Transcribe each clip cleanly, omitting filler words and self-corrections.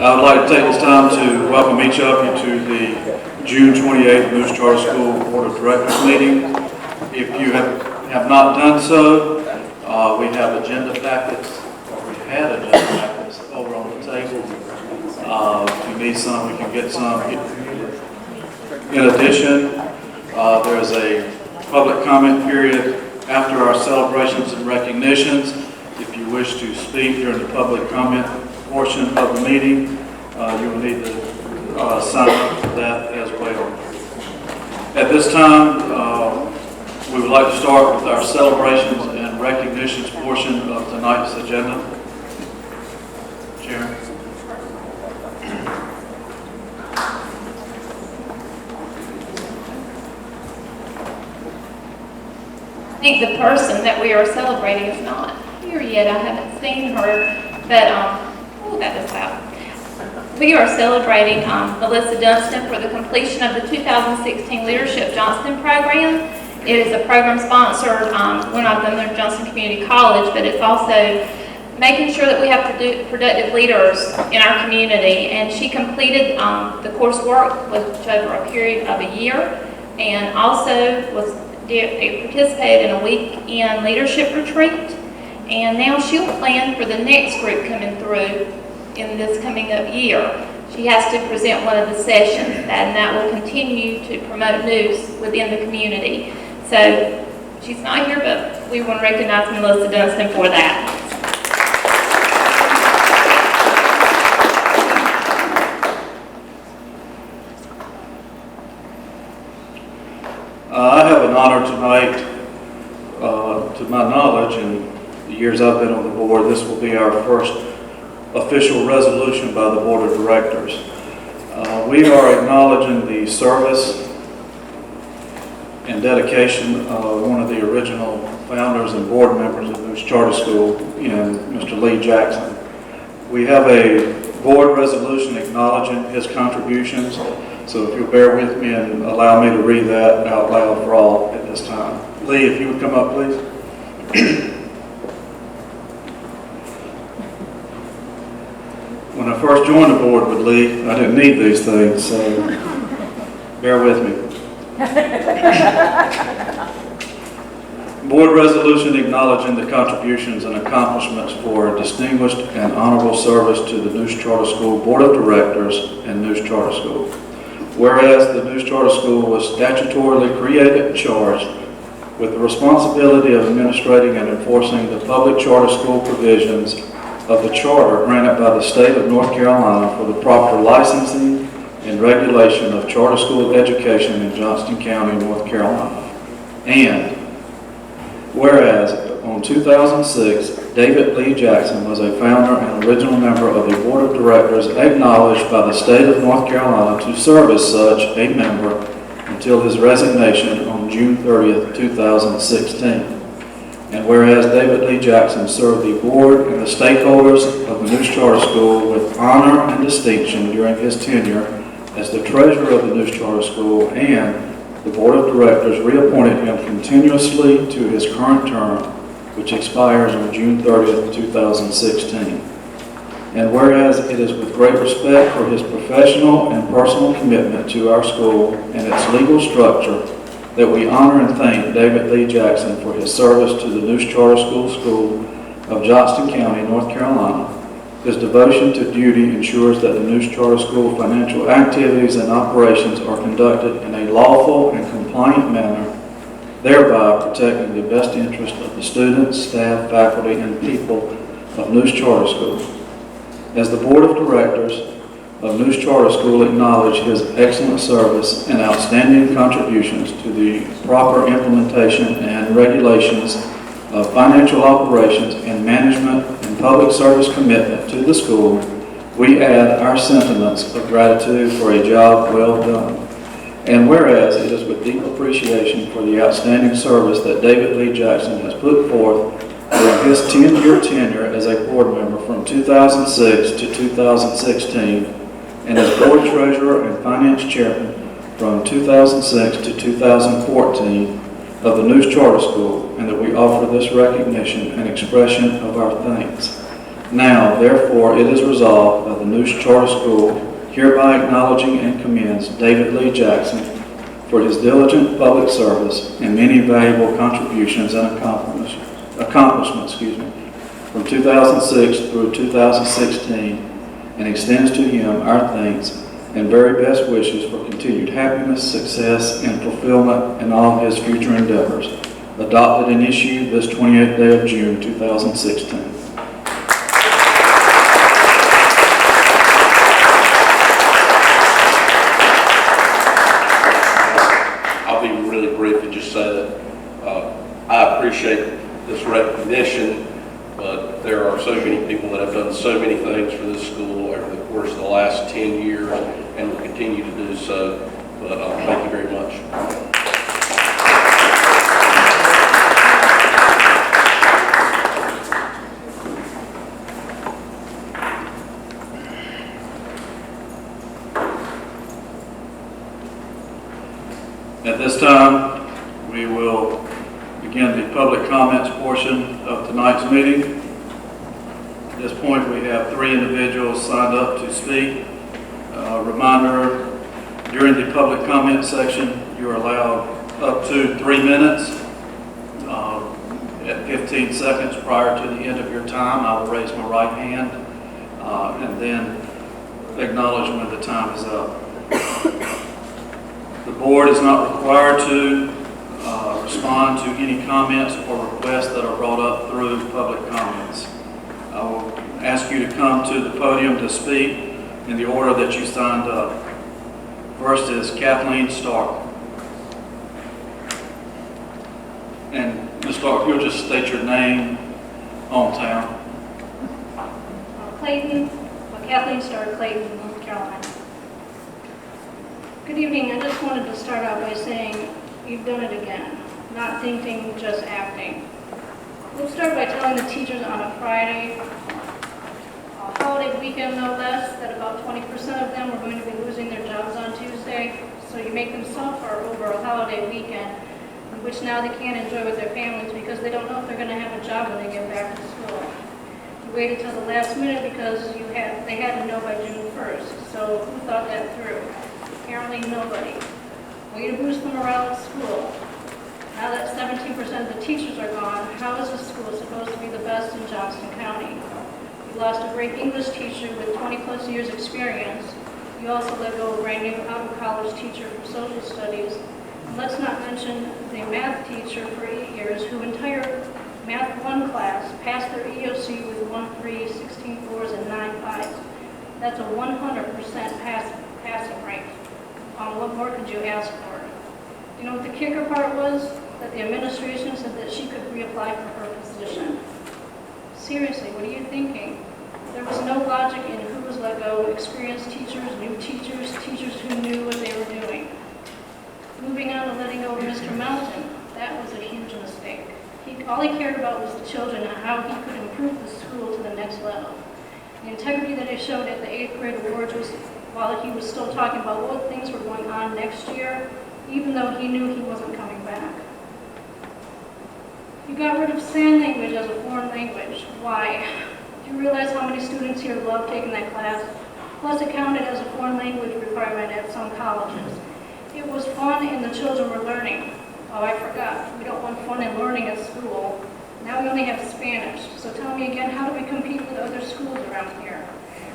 I would like to take this time to welcome each of you to the June 28th Moose Charter School Board of Directors meeting. If you have not done so, we have agenda packets, or we had agenda packets over on the table. If you need some, we can get some. In addition, there is a public comment period after our celebrations and recognitions. If you wish to speak during the public comment portion of the meeting, you will need to sign up for that as well. At this time, we would like to start with our celebrations and recognitions portion of tonight's agenda. Sharon. I think the person that we are celebrating is not here yet. I haven't seen her, but that is out. We are celebrating Melissa Dunstan for the completion of the 2016 Leadership Johnston program. It is a program sponsored, we're not done there at Johnston Community College, but it's also making sure that we have productive leaders in our community. And she completed the coursework which over a period of a year, and also participated in a weekend leadership retreat. And now she'll plan for the next group coming through in this coming up year. She has to present one of the sessions, and that will continue to promote news within the community. So she's not here, but we want to recognize Melissa Dunstan for that. I have an honor tonight, to my knowledge, in the years I've been on the board, this will be our first official resolution by the Board of Directors. We are acknowledging the service and dedication of one of the original founders and board members of Moose Charter School, in Mr. Lee Jackson. We have a board resolution acknowledging his contributions, so if you'll bear with me and allow me to read that out loud for all at this time. Lee, if you would come up, please. When I first joined the board with Lee, I didn't need these things, so bear with me. Board resolution acknowledging the contributions and accomplishments for distinguished and honorable service to the Moose Charter School Board of Directors and Moose Charter School. Whereas the Moose Charter School was statutorily created and charged with the responsibility of administrating and enforcing the public charter school provisions of the charter granted by the state of North Carolina for the proper licensing and regulation of charter school education in Johnston County, North Carolina. And whereas on 2006, David Lee Jackson was a founder and original member of the Board of Directors acknowledged by the state of North Carolina to serve as such a member until his resignation on June 30th, 2016. And whereas David Lee Jackson served the board and the stakeholders of the Moose Charter School with honor and distinction during his tenure as the treasurer of the Moose Charter School, and the Board of Directors reappointed him continuously to his current term, which expires on June 30th, 2016. And whereas it is with great respect for his professional and personal commitment to our school and its legal structure that we honor and thank David Lee Jackson for his service to the Moose Charter School of Johnston County, North Carolina. His devotion to duty ensures that the Moose Charter School financial activities and operations are conducted in a lawful and compliant manner, thereby protecting the best interest of the students, staff, faculty, and people of Moose Charter School. As the Board of Directors of Moose Charter School acknowledge his excellent service and outstanding contributions to the proper implementation and regulations of financial operations and management and public service commitment to the school, we add our sentiments of gratitude for a job well done. And whereas it is with deep appreciation for the outstanding service that David Lee Jackson has put forth during his 10-year tenure as a board member from 2006 to 2016, and as board treasurer and finance chairman from 2006 to 2014 of the Moose Charter School, and that we offer this recognition and expression of our thanks. Now, therefore, it is resolved by the News Charter School hereby acknowledging and commends David Lee Jackson for his diligent public service and many valuable contributions and accomplishments from 2006 through 2016, and extends to him our thanks and very best wishes for continued happiness, success, and fulfillment in all his future endeavors. Adopted and issued this 28th day of June, 2016. I appreciate this recognition, but there are so many people that have done so many things for this school over the course of the last 10 years and will continue to do so. But thank you very much. At this time, we will begin the public comments portion of tonight's meeting. At this point, we have 3 individuals signed up to speak. Reminder, during the public comment section, you are allowed up to 3 minutes. At 15 seconds prior to the end of your time, I will raise my right hand and then acknowledge when the time is up. The board is not required to respond to any comments or requests that are brought up through public comments. I will ask you to come to the podium to speak in the order that you signed up. First is Kathleen Stark. And Ms. Stark, you'll just state your name, hometown. Kathleen Stark, Clayton, North Carolina. Good evening. I just wanted to start out by saying you've done it again. Not thinking, just acting. We'll start by telling the teachers on a Friday, a holiday weekend no less, that about 20% of them are going to be losing their jobs on Tuesday. So you make them suffer over a holiday weekend, in which now they can't enjoy with their families because they don't know if they're going to have a job when they get back to school. You waited till the last minute because they had to know by June 1st. So who thought that through? Apparently nobody. Way to boost the morale at school. Now that 17% of the teachers are gone, how is the school supposed to be the best in Johnston County? You lost a great English teacher with 20 plus years experience. You also let go of a brand new out-of-college teacher for social studies. And let's not mention the math teacher for 8 years whose entire Math 1 class passed their EOC with 1.3, 16 4s, and 9 5s. That's a 100% passing rate. What more could you ask for? You know what the kicker part was? That the administration said that she could reapply for her position. Seriously, what are you thinking? There was no logic in who was let go, experienced teachers, new teachers, teachers who knew what they were doing. Moving on to letting go of Mr. Mountain, that was a huge mistake. All he cared about was the children and how he could improve the school to the next level. The integrity that he showed at the 8th grade awards was while he was still talking about what things were going on next year, even though he knew he wasn't coming back. You got rid of sign language as a foreign language. Why? Do you realize how many students here love taking that class? Plus it counted as a foreign language requirement at some colleges. It was fun and the children were learning. Oh, I forgot. We don't want fun and learning at school. Now we only have Spanish. So tell me again, how do we compete with other schools around here?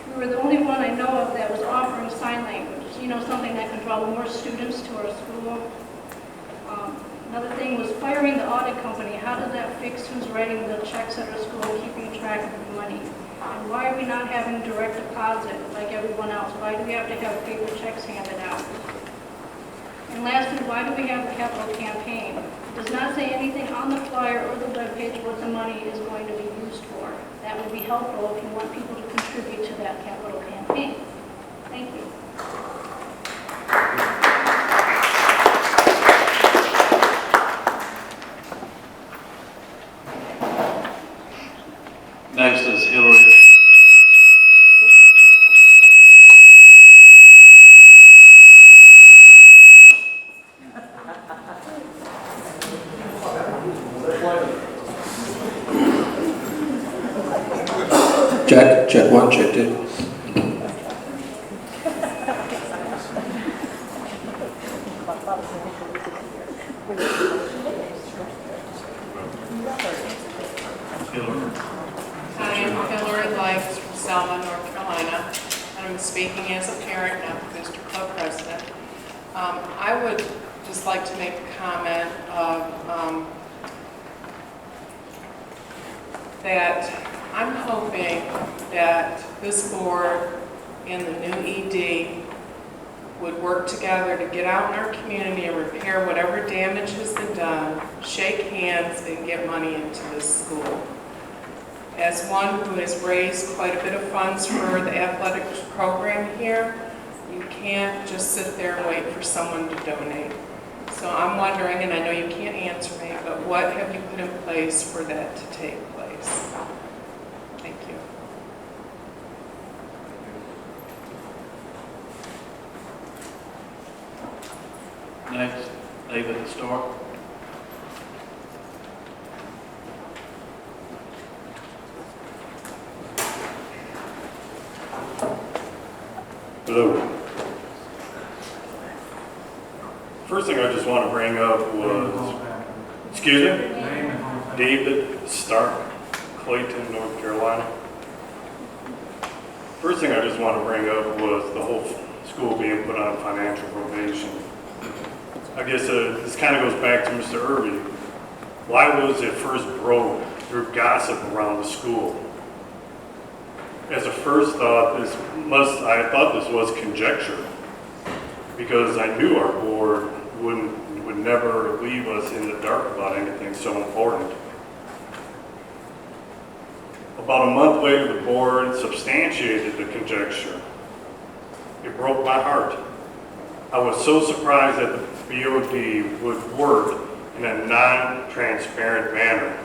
We were the only one I know of that was offering sign language. You know, something that can draw more students to our school. Another thing was firing the audit company. How does that fix who's writing the checks at our school, keeping track of the money? And why are we not having direct deposit like everyone else? Why do we have to have paper checks handed out? And lastly, why do we have the capital campaign? It does not say anything on the flyer or the webpage what the money is going to be used for. That would be helpful if you want people to contribute to that capital campaign. Thank you. Next is Hillary. Check one, check two. Hi, I'm Hillary Lakes from Selma, North Carolina, and I'm speaking as a parent, not the Mr. Club president. I would just like to make a comment of that I'm hoping that this board and the new ED would work together to get out in our community and repair whatever damage has been done, shake hands, and get money into this school. As one who has raised quite a bit of funds for the athletics program here, you can't just sit there and wait for someone to donate. So I'm wondering, and I know you can't answer me, but what have you put in place for that to take place? Thank you. Next, David Stark. Hello. First thing I just want to bring up was, excuse me? David Stark, Clayton, North Carolina. First thing I just want to bring up was the whole school being put on financial probation. I guess this kind of goes back to Mr. Irby. Why was it first broke through gossip around the school? As a first thought, I thought this was conjecture, because I knew our board would never leave us in the dark about anything so important. About a month later, the board substantiated the conjecture. It broke my heart. I was so surprised that the BOD would work in a non-transparent manner.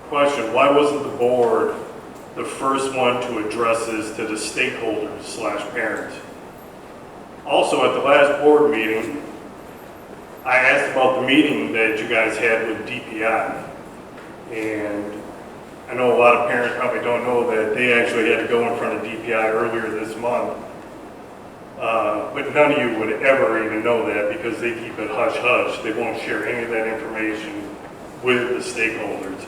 Question, why wasn't the board the first one to address this to the stakeholders/parents? Also, at the last board meeting, I asked about the meeting that you guys had with DPI. And I know a lot of parents probably don't know that they actually had to go in front of DPI earlier this month. But none of you would ever even know that because they keep it hush-hush. They won't share any of that information with the stakeholders.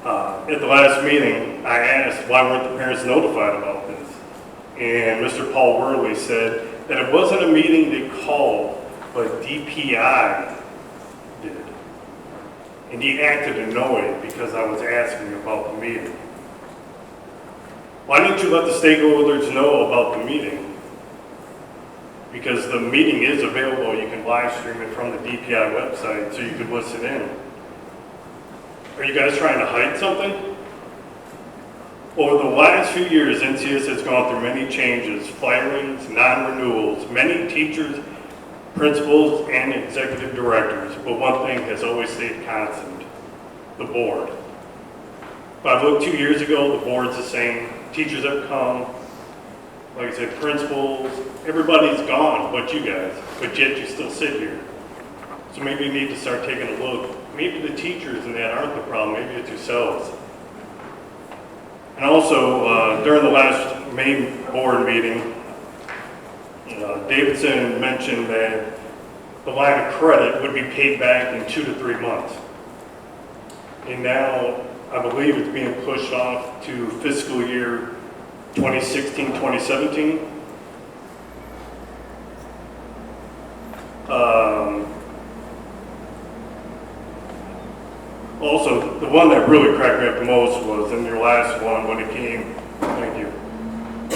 At the last meeting, I asked why weren't the parents notified about this? And Mr. Paul Worley said that it wasn't a meeting they called, but DPI did. And he acted annoyed because I was asking about the meeting. Why didn't you let the stakeholders know about the meeting? Because the meeting is available. You can live stream it from the DPI website so you could listen in. Are you guys trying to hide something? Over the last few years, NCS has gone through many changes, firings, non-renewals, many teachers, principals, and executive directors, but one thing has always stayed constant, the board. If I looked 2 years ago, the board's the same. Teachers have come, like I said, principals, everybody's gone but you guys, but yet you still sit here. So maybe you need to start taking a look. Maybe the teachers and that aren't the problem, maybe it's yourselves. And also, during the last main board meeting, Davidson mentioned that the line of credit would be paid back in 2 to 3 months. And now, I believe it's being pushed off to fiscal year 2016, 2017. Also, the one that really cracked me up the most was in your last one when it came, thank you.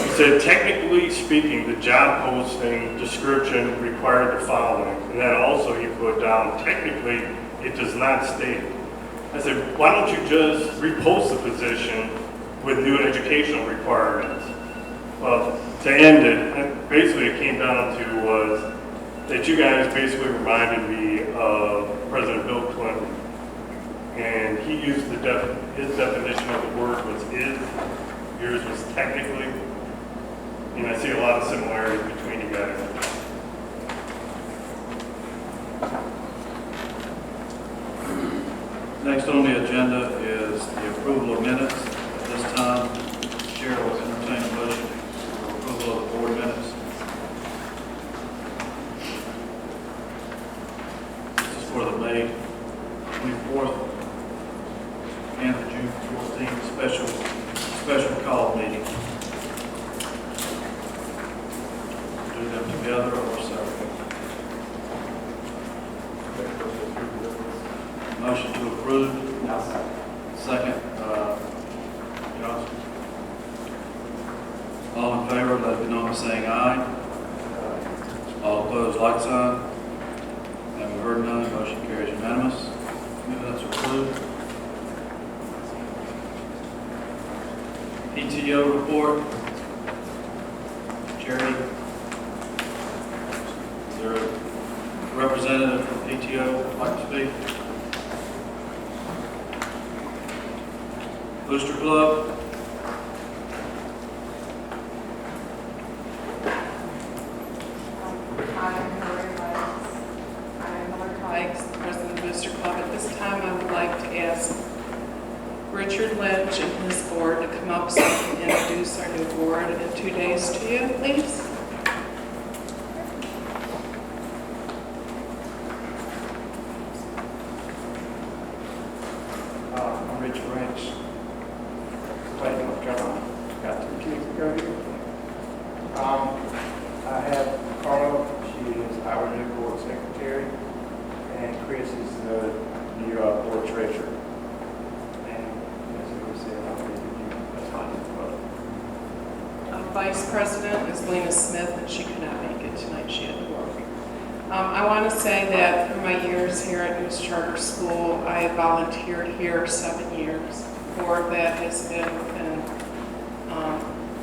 You said, technically speaking, the job posting description required the following. And then also you put down, technically, it does not state. I said, why don't you just repost the position with new educational requirements? Well, to end it, basically it came down to was that you guys basically reminded me of President Bill Clinton. And he used his definition of the word was is, yours was technically, and I see a lot of similarities between you guys. Next on the agenda is the approval of minutes. At this time, none, Chair will entertain a motion for approval of the board minutes. This is for the May 24th and the June 14th special call meeting. Do them together or separate? Motion to approve. Second, Johnson. All in favor, let it be known by saying aye. All opposed, like sign. Having heard none, motion carries unanimous. Minutes approved. PTO report. Jerry. Is there a representative from PTO who'd like to speak? Booster Club. The president of the Booster Club. At this time, I would like to ask Richard Lynch and his board to come up so I can introduce our new board in 2 days to you, please. I'm Rich Ranch, Clayton, North Carolina. Got 2 kids to go here. I have Carla, she is our new board secretary, and Chris is the new board treasurer. And as we said, I'll be with you. That's fine. Vice President is Lena Smith, and she could not make it tonight. She had to work. I want to say that through my years here at News Charter School, I have volunteered here 7 years. 4 of that has been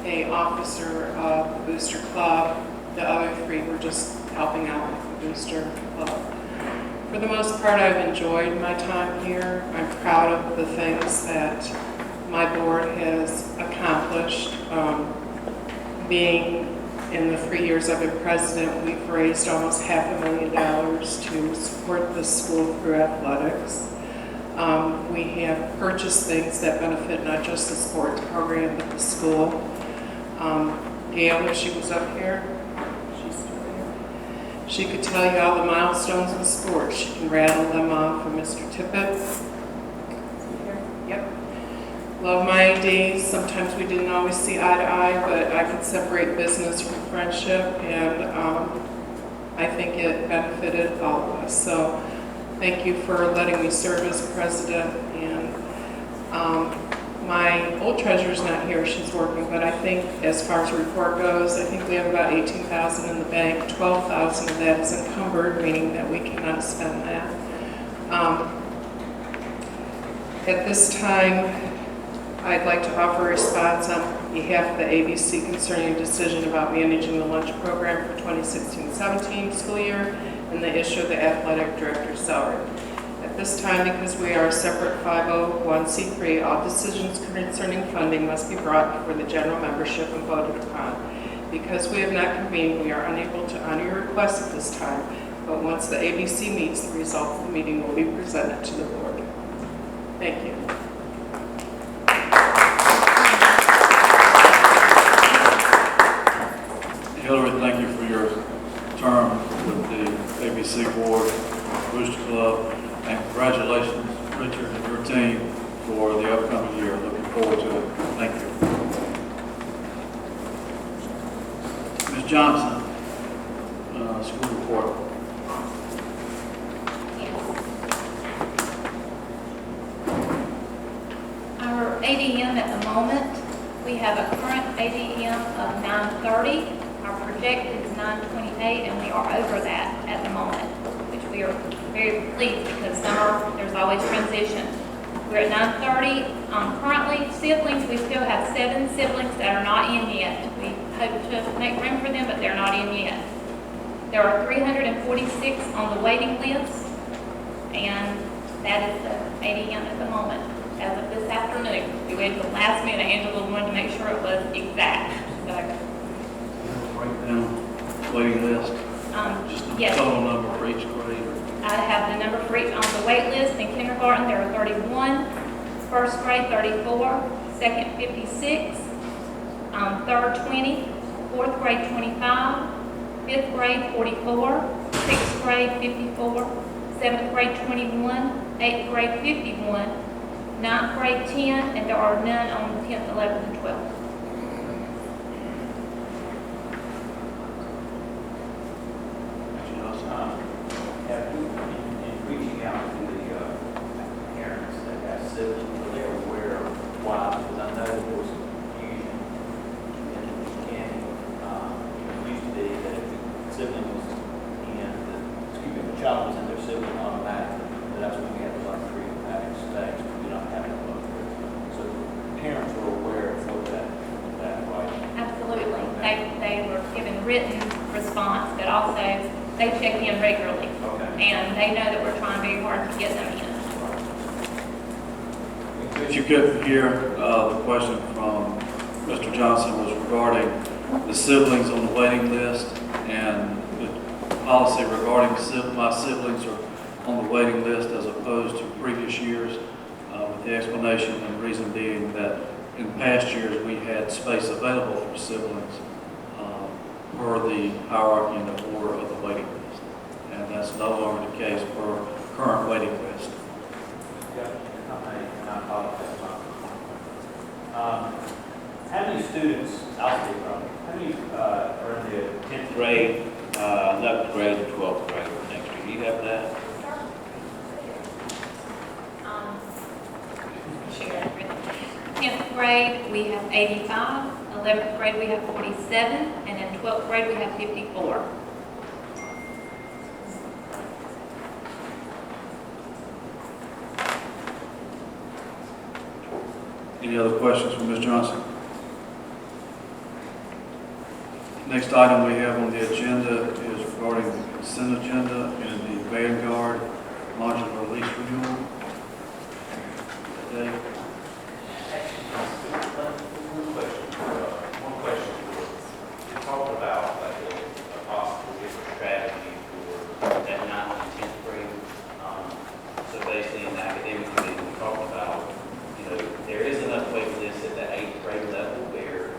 an officer of the Booster Club. The other 3 were just helping out with the Booster Club. For the most part, I've enjoyed my time here. I'm proud of the things that my board has accomplished. Being in the 3 years I've been president, we've raised almost $500,000 to support the school through athletics. We have purchased things that benefit not just the sports program, but the school. Gail, if she was up here, she's still there. She could tell you all the milestones in sports. She can rattle them off from Mr. Tippett. Is he here? Yep. Love my days. Sometimes we didn't always see eye to eye, but I could separate business from friendship, and I think it benefited all of us. So thank you for letting me serve as president. And my old treasurer's not here, she's working, but I think as far as the report goes, I think we have about $18,000 in the bank. $12,000 of that is encumbered, meaning that we cannot spend that. At this time, I'd like to offer a response on behalf of the ABC concerning a decision about managing the lunch program for 2016-17 school year and the issue of the athletic director's salary. At this time, because we are a separate 501c3, all decisions concerning funding must be brought before the general membership and voted upon. Because we have not convened, we are unable to honor your request at this time, but once the ABC meets, the results of the meeting will be presented to the board. Thank you. Hillary, thank you for your term with the ABC Board, Booster Club, and congratulations, Richard, and your team for the upcoming year. Looking forward to it. Thank you. Ms. Johnson, school report. Our ADM at the moment, we have a current ADM of 930. Our projected is 928, and we are over that at the moment, which we are very pleased because there's always transition. We're at 930. Currently, siblings, we still have 7 siblings that are not in yet. We hope to make room for them, but they're not in yet. There are 346 on the waiting list, and that is the ADM at the moment. As of this afternoon, we waited till the last minute. Angela wanted to make sure it was exact. So, Right down, waiting list. Just the yes. total number for each grade. I have the number for each on the wait list. In kindergarten, there are 31, first grade 34, second 56, third 20, fourth grade 25, fifth grade 44, sixth grade 54, seventh grade 21, eighth grade 51, ninth grade 10, and there are none on the 10th, 11th, and 12th. Have you, in reaching out to the parents that have siblings, are they aware of why? Because I know there was some confusion in the beginning. It used to be that if the sibling was if the child was in their sibling automatically, that's when we had to like three automatic states, we do not have that both there. So parents were aware of what that right. Absolutely. They were given written response, but also they check in regularly. Okay. And they know that we're trying very hard to get them in. If you couldn't hear, the question from Mr. Johnson was regarding the siblings on the waiting list, and the policy regarding my siblings are on the waiting list as opposed to previous years, with the explanation and reason being that in past years we had space available for siblings per the hierarchy and the order of the waiting list. And that's no longer the case per current waiting list. And I apologize. How many students, I'll speak from, how many are in the 10th grade, 11th grade, and 12th grade next year? Do you have that? Share. 10th grade, we have 85. 11th grade, we have 47. And in 12th grade, we have 54. Any other questions from Ms. Johnson? Next item we have on the agenda is regarding the consent agenda and the Vanguard modular lease renewal. Dave? One question. You talked about like a possible different strategy for that 9th and 10th grade. So basically in the academic committee, we talked about, there is enough wait list at the 8th grade level where you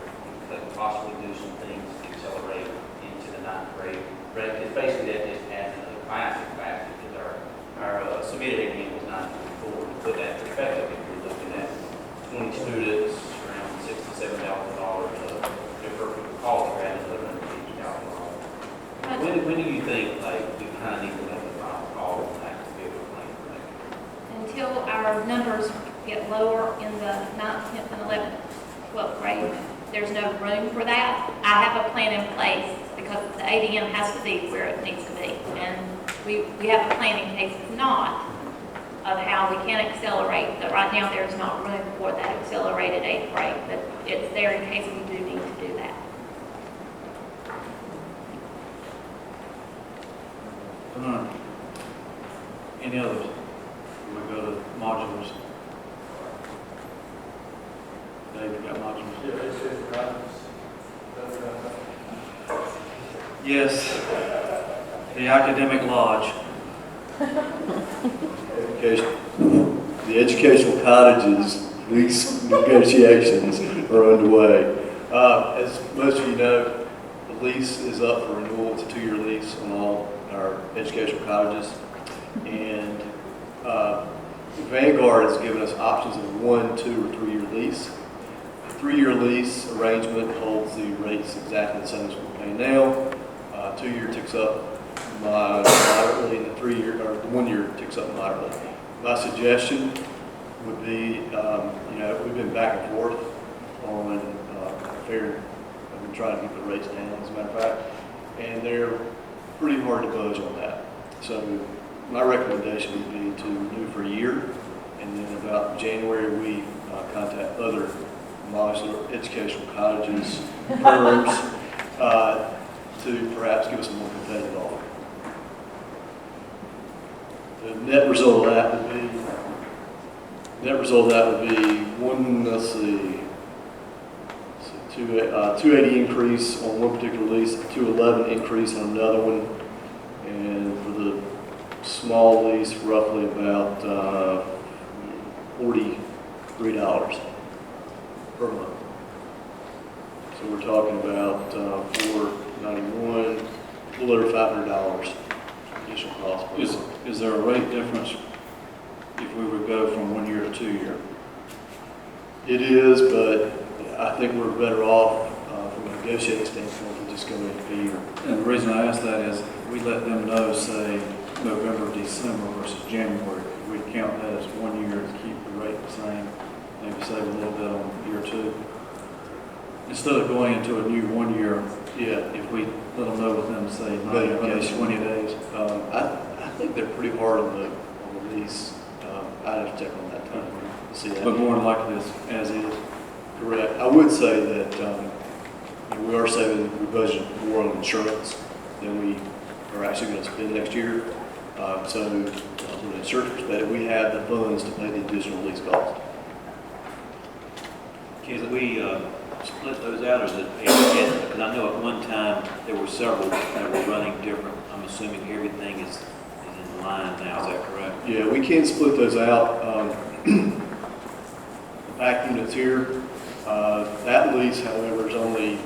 could possibly do some things to accelerate into the 9th grade. It's basically that just adds another class in fact, because our submitted ADM was 924. To put that in perspective, if you're looking at 20 students, around $6,000 to $7,000 for college grad, another $150,000. When do you think we kind of need to make the final call on that to be able to plan for that? Until our numbers get lower in the 9th, 10th, and 11th, 12th grade, there's no room for that. I have a plan in place because the ADM has to be where it needs to be. And we have a plan in case it's not, of how we can accelerate. But right now, there's not room for that accelerated 8th grade, but it's there in case we do need to do that. Any others? We'll go to modulars. Dave, you got modulars? Yes. The academic lodge. The educational cottages lease negotiations are underway. As most of you know, the lease is up for renewal. It's a 2-year lease on all our educational cottages. And Vanguard has given us options of a 1, 2, or 3-year lease. The 3-year lease arrangement holds the rates exactly the same as we're paying now. 2-year ticks up moderately, and the 1-year ticks up moderately. My suggestion would be, we've been back and forth on fair. I've been trying to keep the rates down, as a matter of fact, and they're pretty hard to budge on that. So my recommendation would be to renew for a year, and then about January we contact other modular educational cottages, firms, to perhaps give us a more competitive offer. The net result of that would be one, let's see, 280 increase on one particular lease, 211 increase on another one, and for the small lease, roughly about $43. per month. So we're talking about $491, a little over $500 additional cost per month. Is there a rate difference if we would go from 1 year to 2 year? It is, but I think we're better off from a negotiating standpoint than just going into a year. And the reason I ask that is we let them know, say, November, December versus January. We count that as 1 year to keep the rate the same, maybe save a little bit on year 2. Instead of going into a new 1 year, if we let them know within, say, 90 days, 20 days. I think they're pretty hard on the lease. I'd have to check on that time to see that. But more than likely, it's as is. Correct. I would say that we are saving, we budgeted more on insurance than we are actually going to spend next year. So from an insurance perspective, we have the funds to pay the additional lease cost. Can we split those out, or is it, because I know at one time there were several that were running different. I'm assuming everything is in line now, is that correct? Yeah, we can split those out. The back units here, that lease, however, is only,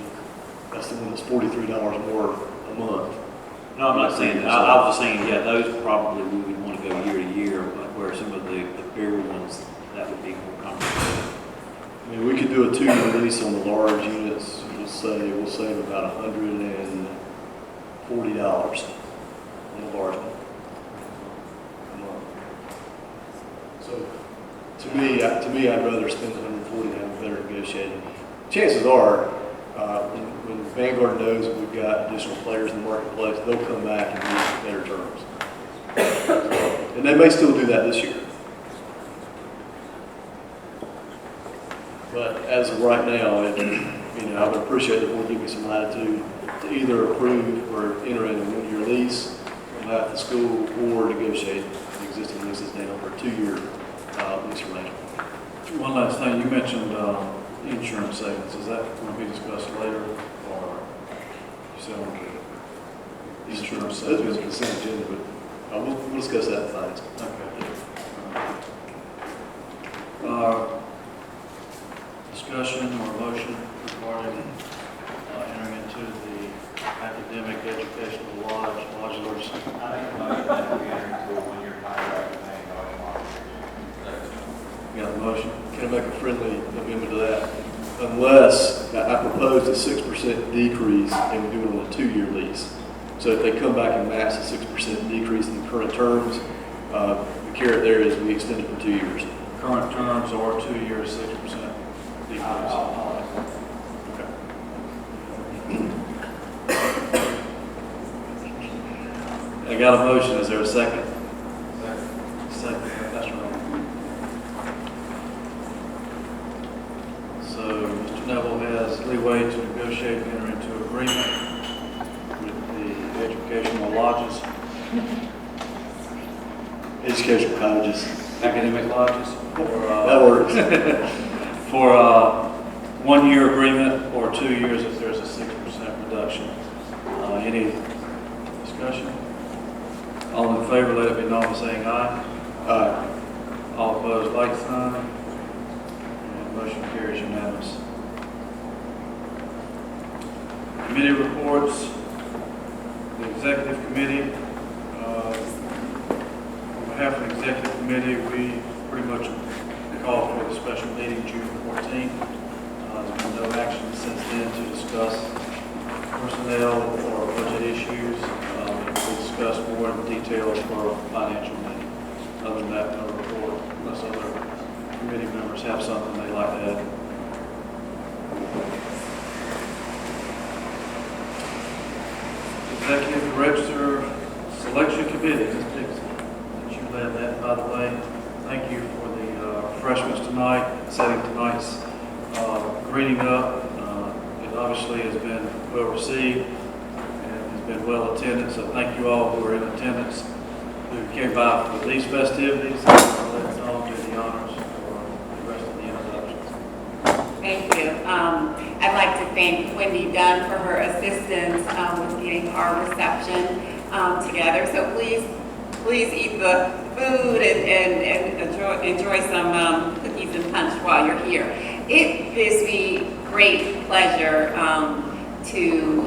that's the one that's $43 more a month. No, I'm not saying that. I was just saying, yeah, those probably we would want to go year to year, but where some of the bigger ones, that would be more comfortable. I mean, we could do a 2-year lease on the large units. We'll save about $140 on the large one. So to me, I'd rather spend $140 and have a better negotiating. Chances are, when Vanguard knows that we've got additional players in the marketplace, they'll come back and use better terms. And they may still do that this year. But as of right now, I would appreciate if we give me some latitude to either approve or enter into a 1-year lease on behalf of the school or negotiate the existing leases down for a 2-year lease arrangement. One last thing, you mentioned insurance savings. Is that going to be discussed later, or you said on the insurance That's been a savings? consent agenda, but we'll discuss that in finance. Okay. Discussion or motion regarding entering into the academic educational modulars. I think the motion that we enter into a 1-year contract with Vanguard. Got a motion? Can I make a friendly amendment to that? Unless, I proposed a 6% decrease and we do it on a 2-year lease. So if they come back and match the 6% decrease in the current terms, the carrot there is we extend it for 2 years. Current terms or 2 years, 6% decrease. I got a motion. Is there a second? Second. That's right. So Mr. Neville has leeway to negotiate and enter into agreement with the educational lodges, Educational colleges. academic lodges, That works. for a 1-year agreement or 2 years if there's a 6% reduction. Any discussion? All in favor, let it be known by saying aye. All opposed, like sign. And motion carries unanimous. Committee reports. The executive committee. On behalf of the executive committee, we pretty much called for the special meeting June 14th. There's been no action since then to discuss personnel or budget issues. We discussed more in details for a financial meeting. Other than that, no report unless other committee members have something they'd like to add. Executive Register Selection Committee, Ms. Dixon, that you led that, by the way. Thank you for the refreshments tonight, setting tonight's greeting up. It obviously has been well received and has been well attended, so thank you all who are in attendance, who came by for these festivities. Let's all do the honors for the rest of the introductions. Thank you. I'd like to thank Wendy Dunn for her assistance with getting our reception together. So please eat the food and enjoy some cookies and punch while you're here. It gives me great pleasure to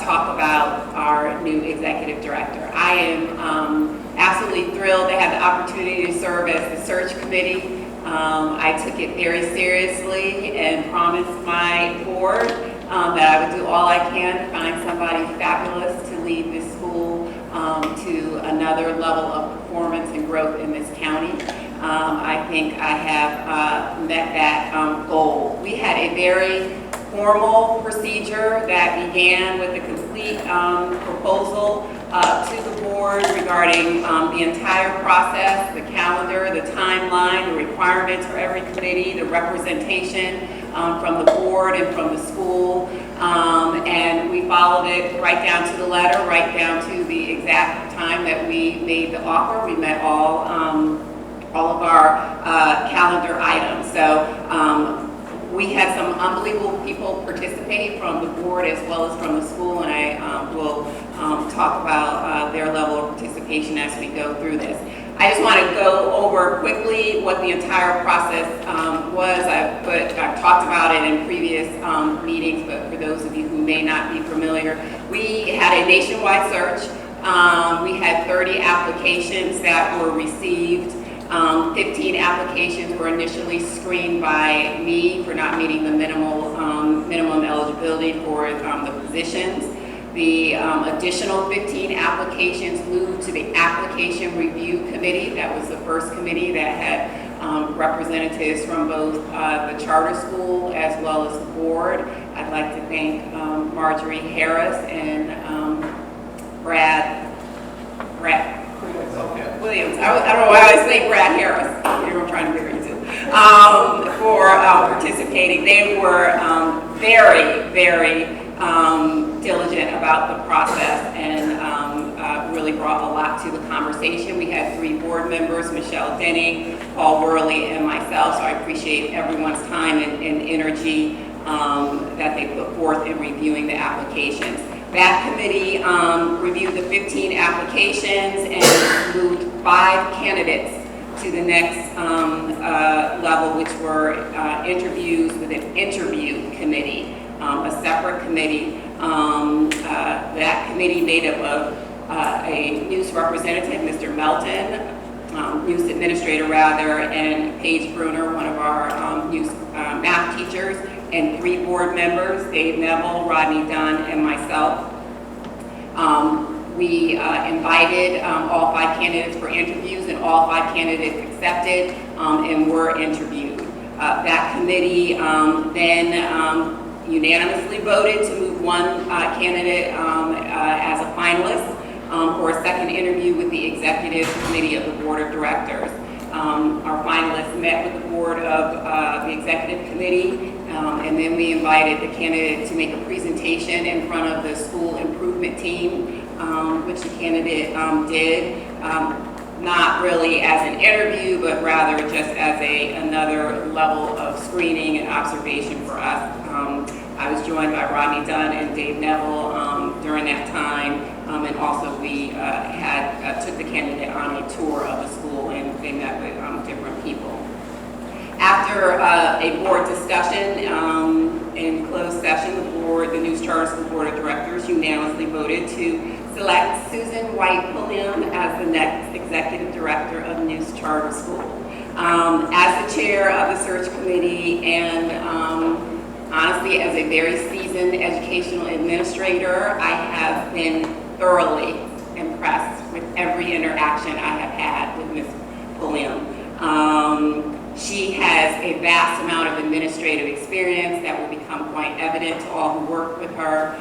talk about our new executive director. I am absolutely thrilled to have the opportunity to serve as the search committee. I took it very seriously and promised my board that I would do all I can to find somebody fabulous to lead this school to another level of performance and growth in this county. I think I have met that goal. We had a very formal procedure that began with a complete proposal to the board regarding the entire process, the calendar, the timeline, the requirements for every committee, the representation from the board and from the school. And we followed it right down to the letter, right down to the exact time that we made the offer. We met all of our calendar items. So we had some unbelievable people participate from the board as well as from the school, and I will talk about their level of participation as we go through this. I just want to go over quickly what the entire process was. I've talked about it in previous meetings, but for those of you who may not be familiar, we had a nationwide search. We had 30 applications that were received. 15 applications were initially screened by me for not meeting the minimum eligibility for the positions. The additional 15 applications moved to the application review committee. That was the first committee that had representatives from both the charter school as well as the board. I'd like to thank Marjorie Harris and Brad Williams. I don't know why I say Brad Harris. I'm trying to figure it out. For participating. They were very, very diligent about the process and really brought a lot to the conversation. We had 3 board members, Michelle Denning, Paul Worley, and myself, so I appreciate everyone's time and energy that they put forth in reviewing the applications. That committee reviewed the 15 applications and moved 5 candidates to the next level, which were interviews with an interview committee, a separate committee. That committee made up of a news representative, Mr. Melton, news administrator rather, and Paige Bruner, one of our news math teachers, and 3 board members, Dave Neville, Rodney Dunn, and myself. We invited all 5 candidates for interviews, and all 5 candidates accepted and were interviewed. That committee then unanimously voted to move 1 candidate as a finalist for a second interview with the executive committee of the board of directors. Our finalists met with the board of the executive committee, and then we invited the candidate to make a presentation in front of the school improvement team, which the candidate did, not really as an interview, but rather just as another level of screening and observation for us. I was joined by Rodney Dunn and Dave Neville during that time, and also we took the candidate on a tour of the school, and they met with different people. After a board discussion in closed session, the News Charter School Board of Directors unanimously voted to select Susan White Pulliam as the next executive director of News Charter School. As the chair of the search committee and honestly as a very seasoned educational administrator, I have been thoroughly impressed with every interaction I have had with Ms. Pulliam. She has a vast amount of administrative experience that will become quite evident to all who work with her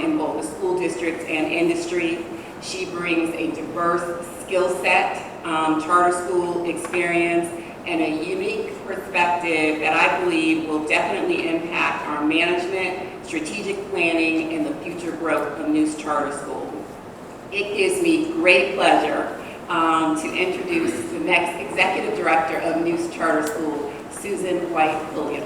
in both the school districts and industry. She brings a diverse skill set, charter school experience, and a unique perspective that I believe will definitely impact our management, strategic planning, and the future growth of News Charter School. It gives me great pleasure to introduce the next executive director of News Charter School, Susan White Pulliam.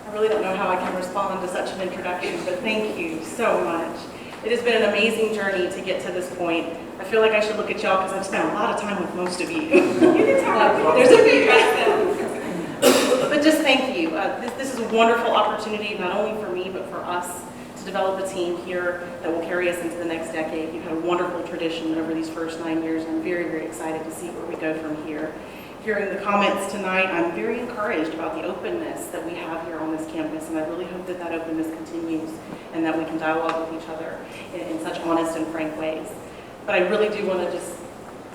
I really don't know how I can respond to such an introduction, but thank you so much. It has been an amazing journey to get to this point. I feel like I should look at y'all because I've spent a lot of time with most of you. There's a few but just thank you. This is a wonderful opportunity, not only for me, but for us to develop a team here that will carry us into the next decade. You've had a wonderful tradition over these first 9 years, and I'm very, very excited to see where we go from here. Hearing the comments tonight, I'm very encouraged about the openness that we have here on this campus, and I really hope that that openness continues and that we can dialogue with each other in such honest and frank ways. But I really do want to just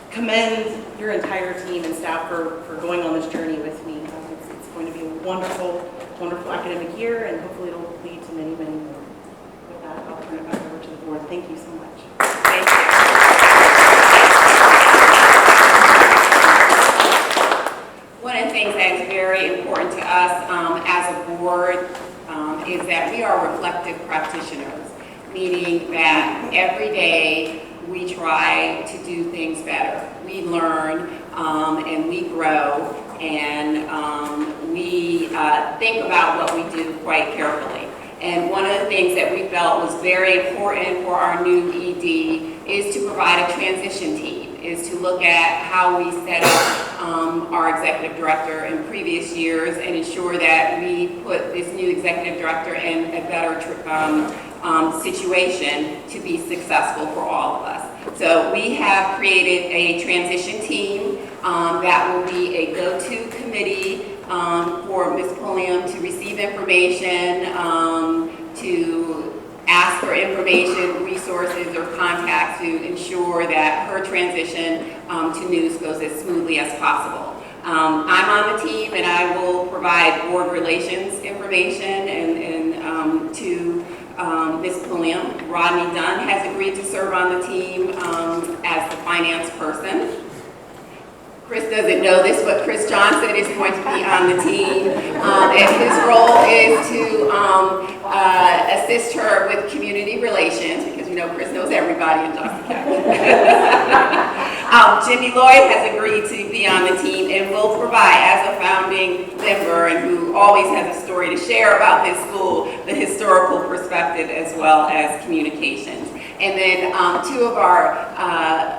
commend your entire team and staff for going on this journey with me. It's going to be a wonderful, wonderful academic year, and hopefully it'll lead to many, many more. With that, I'll turn it back over to the board. Thank you so much. Thank you. One of the things that's very important to us as a board is that we are reflective practitioners, meaning that every day we try to do things better. We learn and we grow, and we think about what we do quite carefully. And one of the things that we felt was very important for our new ED is to provide a transition team, is to look at how we set up our executive director in previous years and ensure that we put this new executive director in a better situation to be successful for all of us. So we have created a transition team that will be a go-to committee for Ms. Pulliam to receive information, to ask for information, resources, or contacts to ensure that her transition to news goes as smoothly as possible. I'm on the team, and I will provide board relations information and to Ms. Pulliam. Rodney Dunn has agreed to serve on the team as the finance person. Chris doesn't know this, but Chris Johnson is going to be on the team, and his role is to assist her with community relations, because you know Chris knows everybody in Johnson County. Jimmy Lloyd has agreed to be on the team and will provide, as a founding member and who always has a story to share about this school, the historical perspective as well as communications. And then two of our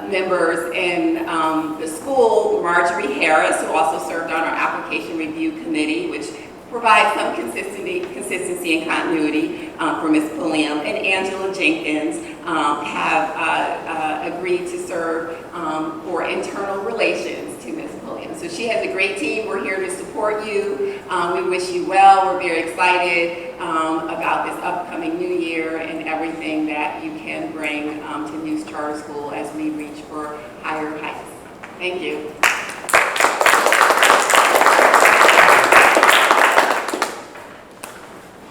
members in the school, Marjorie Harris, who also served on our application review committee, which provides some consistency and continuity for Ms. Pulliam, and Angela Jenkins have agreed to serve for internal relations to Ms. Pulliam. So she has a great team. We're here to support you. We wish you well. We're very excited about this upcoming new year and everything that you can bring to News Charter School as we reach for higher heights. Thank you.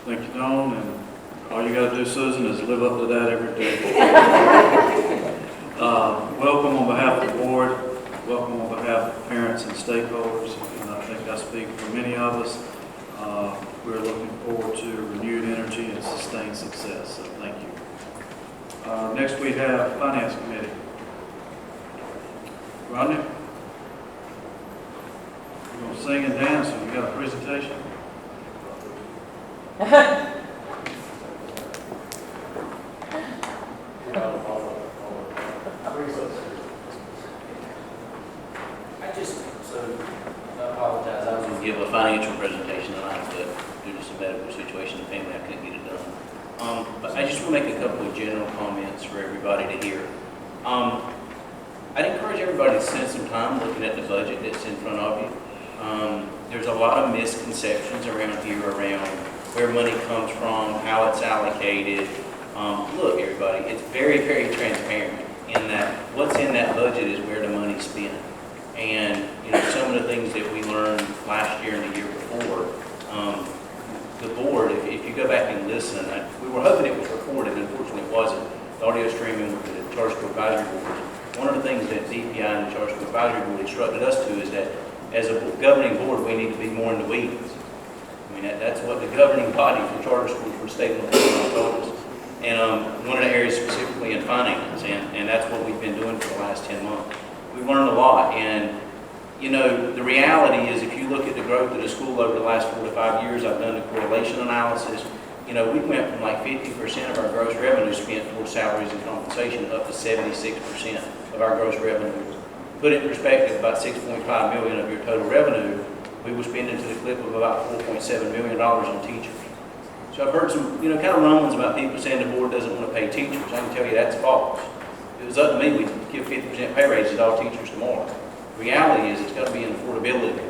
Thank you, Dawn, and all you got to do, Susan, is live up to that every day. Welcome on behalf of the board, welcome on behalf of parents and stakeholders, and I think I speak for many of us. We're looking forward to renewed energy and sustained success, so thank you. Next we have Finance Committee. Rodney? You're going to sing and dance, and you got a presentation? I apologize. I was going to give a financial presentation tonight, but due to some medical situation in the family, I couldn't get it done. But I just want to make a couple of general comments for everybody to hear. I'd encourage everybody to spend some time looking at the budget that's in front of you. There's a lot of misconceptions around here around where money comes from, how it's allocated. Look, everybody, it's very, very transparent in that what's in that budget is where the money's spent. And, you know, some of the things that we learned last year and the year before, the board, if you go back and listen, we were hoping it was recorded, unfortunately it wasn't. The audio streaming with the Charter School Advisory Board. One of the things that DPI and the Charter School Advisory Board instructed us to is that as a governing board, we need to be more in the weeds. I mean, that's what the governing body for charter schools for state and local told us. And one of the areas specifically in finance, and that's what we've been doing for the last 10 months. We've learned a lot, and you know, the reality is if you look at the growth of the school over the last 4 to 5 years, I've done the correlation analysis, You know, we went from like 50% of our gross revenue spent towards salaries and compensation up to 76% of our gross revenue. Put it in perspective, about 6.5 million of your total revenue, we were spending to the clip of about $4.7 million on teachers. So I've heard some, kind of rumblings about people saying the board doesn't want to pay teachers. I can tell you that's false. If it was up to me, we'd give 50% pay raises to all teachers tomorrow. The reality is it's got to be an affordability.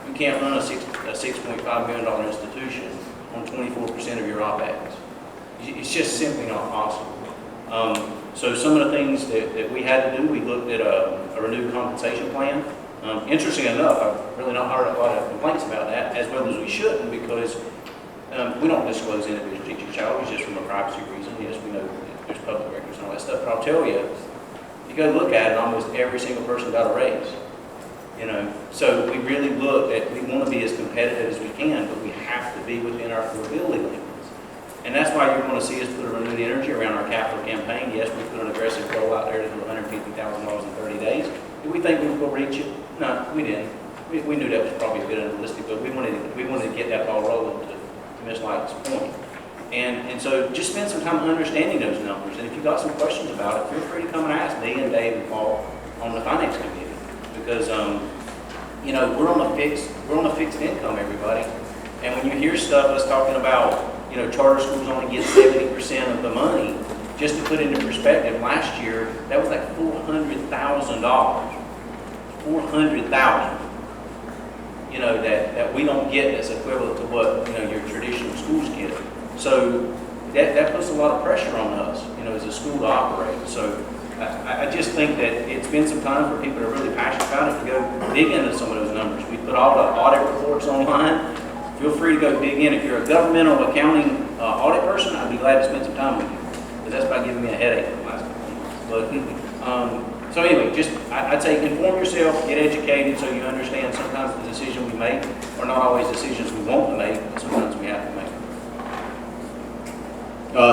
You can't run a $6.5 million institution on 24% of your OpEx. It's just simply not possible. So some of the things that we had to do, we looked at a renewed compensation plan. Interesting enough, I've really not heard a lot of complaints about that, as well as we shouldn't, because we don't disclose individual teacher salaries just from a privacy reason. Yes, we know there's public records and all that stuff, but I'll tell you, you go look at it, almost every single person got a raise. So we really looked at, we want to be as competitive as we can, but we have to be within our affordability limits. And that's why you're going to see us put a renewed energy around our capital campaign. Yes, we put an aggressive goal out there to do $150,000 in 30 days. Did we think we would reach it? No, we didn't. We knew that was probably a bit unrealistic, but we wanted to get that ball rolling to Ms. Light's point. And so just spend some time understanding those numbers. And if you've got some questions about it, feel free to come and ask me and Dave and Paul on the finance committee. Because we're on a fixed income, everybody. And when you hear stuff us talking about, charter schools only get 70% of the money, just to put into perspective, last year that was like $400,000. $400,000. That we don't get that's equivalent to what your traditional schools get. So that puts a lot of pressure on us, as a school to operate. So I just think that it's been some time for people that are really passionate about it to go dig into some of those numbers. We put all the audit reports online. Feel free to go dig in. If you're a governmental accounting audit person, I'd be glad to spend some time with you, because that's about giving me a headache for the last couple of months. But so anyway, I'd say inform yourself, get educated, so you understand sometimes the decisions we make are not always decisions we want to make, but sometimes we have to make.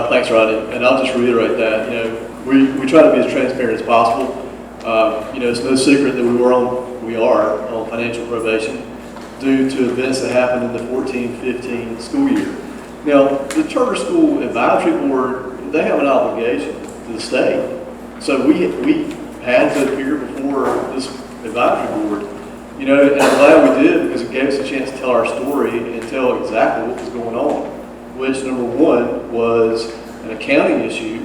Thanks, Rodney. And I'll just reiterate that, we try to be as transparent as possible. It's no secret that we are on financial probation due to events that happened in the 14-15 school year. Now, the Charter School Advisory Board, they have an obligation to the state. So we had to appear before this advisory board, and I'm glad we did, because it gave us a chance to tell our story and tell exactly what was going on, which number one was an accounting issue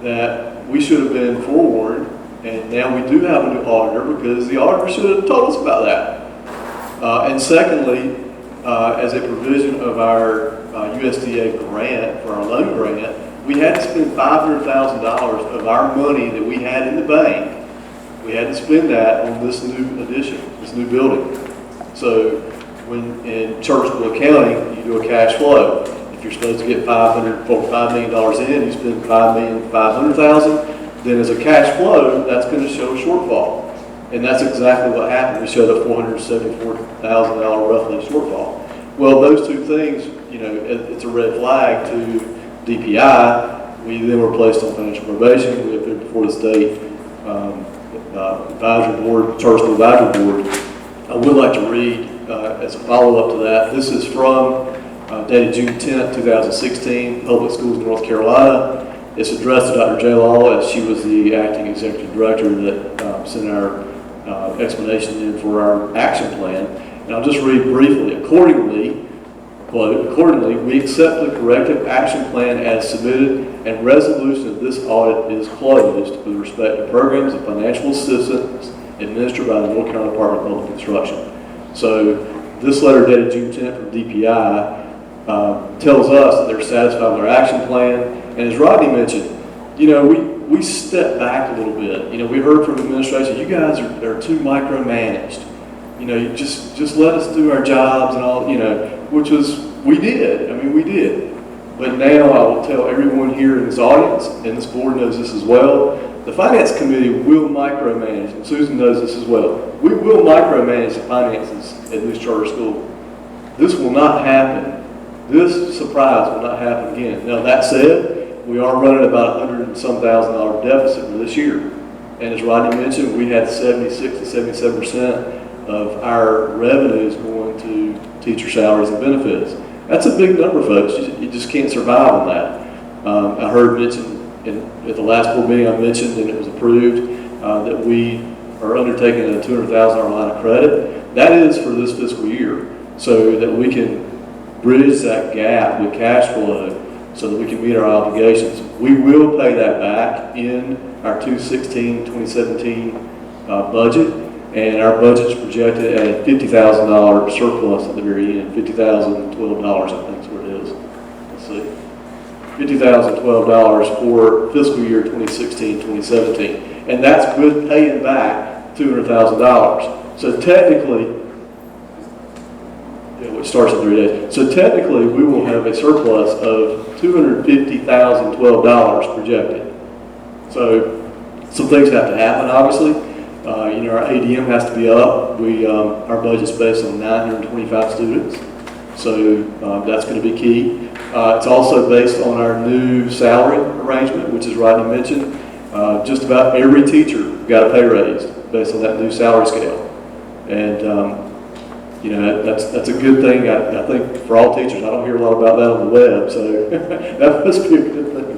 that we should have been forewarned, and now we do have a new auditor because the auditor should have told us about that. And secondly, as a provision of our USDA grant, for our loan grant, we had to spend $500,000 of our money that we had in the bank. We had to spend that on this new addition, this new building. So when in charter school accounting, you do a cash flow. If you're supposed to get $5 million in, you spend $5,500,000, then as a cash flow, that's going to show a shortfall. And that's exactly what happened. We showed a $474,000 roughly shortfall. Well, those two things, it's a red flag to DPI. We then were placed on financial probation. We appeared before the state advisory board, charter school advisory board. I would like to read as a follow-up to that. This is from dated June 10th, 2016, Public Schools in North Carolina. It's addressed to Dr. J. Law, as she was the acting executive director that sent our explanation in for our action plan. And I'll just read briefly. Accordingly, we accept the corrective action plan as submitted, and resolution of this audit is closed with respect to programs of financial assistance administered by the North Carolina Department of Public Instruction. So this letter dated June 10th from DPI tells us that they're satisfied with our action plan. And as Rodney mentioned, we stepped back a little bit. We heard from the administration, you guys are too micromanaged. You just let us do our jobs and all, which was, we did. We did. But now I will tell everyone here in this audience, and this board knows this as well, the Finance Committee will micromanage, and Susan knows this as well. We will micromanage the finances at this charter school. This will not happen. This surprise will not happen again. Now, that said, we are running about $100,000 and some deficit for this year. And as Rodney mentioned, we had 76 to 77% of our revenues going to teacher salaries and benefits. That's a big number, folks. You just can't survive on that. I heard mentioned at the last board meeting, I mentioned, and it was approved, that we are undertaking a $200,000 line of credit. That is for this fiscal year, so that we can bridge that gap with cash flow so that we can meet our obligations. We will pay that back in our 2017 budget, and our budget's projected at a $50,000 surplus at the very end, $50,012, I think is what it is. Let's see. $50,012 for fiscal year 2016-2017, and that's with paying back $200,000. So technically, which starts in 3 days. So technically, we will have a surplus of $250,012 projected. So some things have to happen, obviously. Our ADM has to be up. Our budget's based on 925 students, so that's going to be key. It's also based on our new salary arrangement, which is Rodney mentioned. Just about every teacher got a pay raise based on that new salary scale, and that's a good thing. I think for all teachers. I don't hear a lot about that on the web, so that must be a good thing.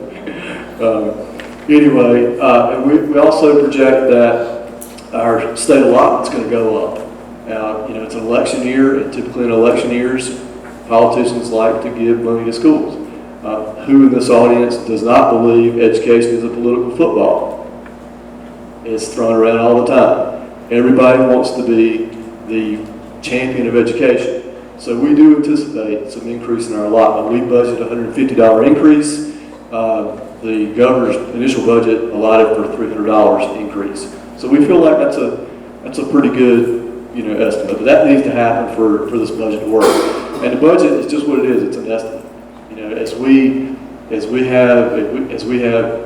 Anyway, and we also project that our state allotment is going to go up. It's an election year, and typically in election years, politicians like to give money to schools. Who in this audience does not believe education is a political football? It's thrown around all the time. Everybody wants to be the champion of education. So we do anticipate some increase in our allotment. We budget a $150 increase. The governor's initial budget allotted for a $300 increase. So we feel like that's a pretty good estimate. But that needs to happen for this budget to work. And the budget is just what it is. It's an estimate. As we have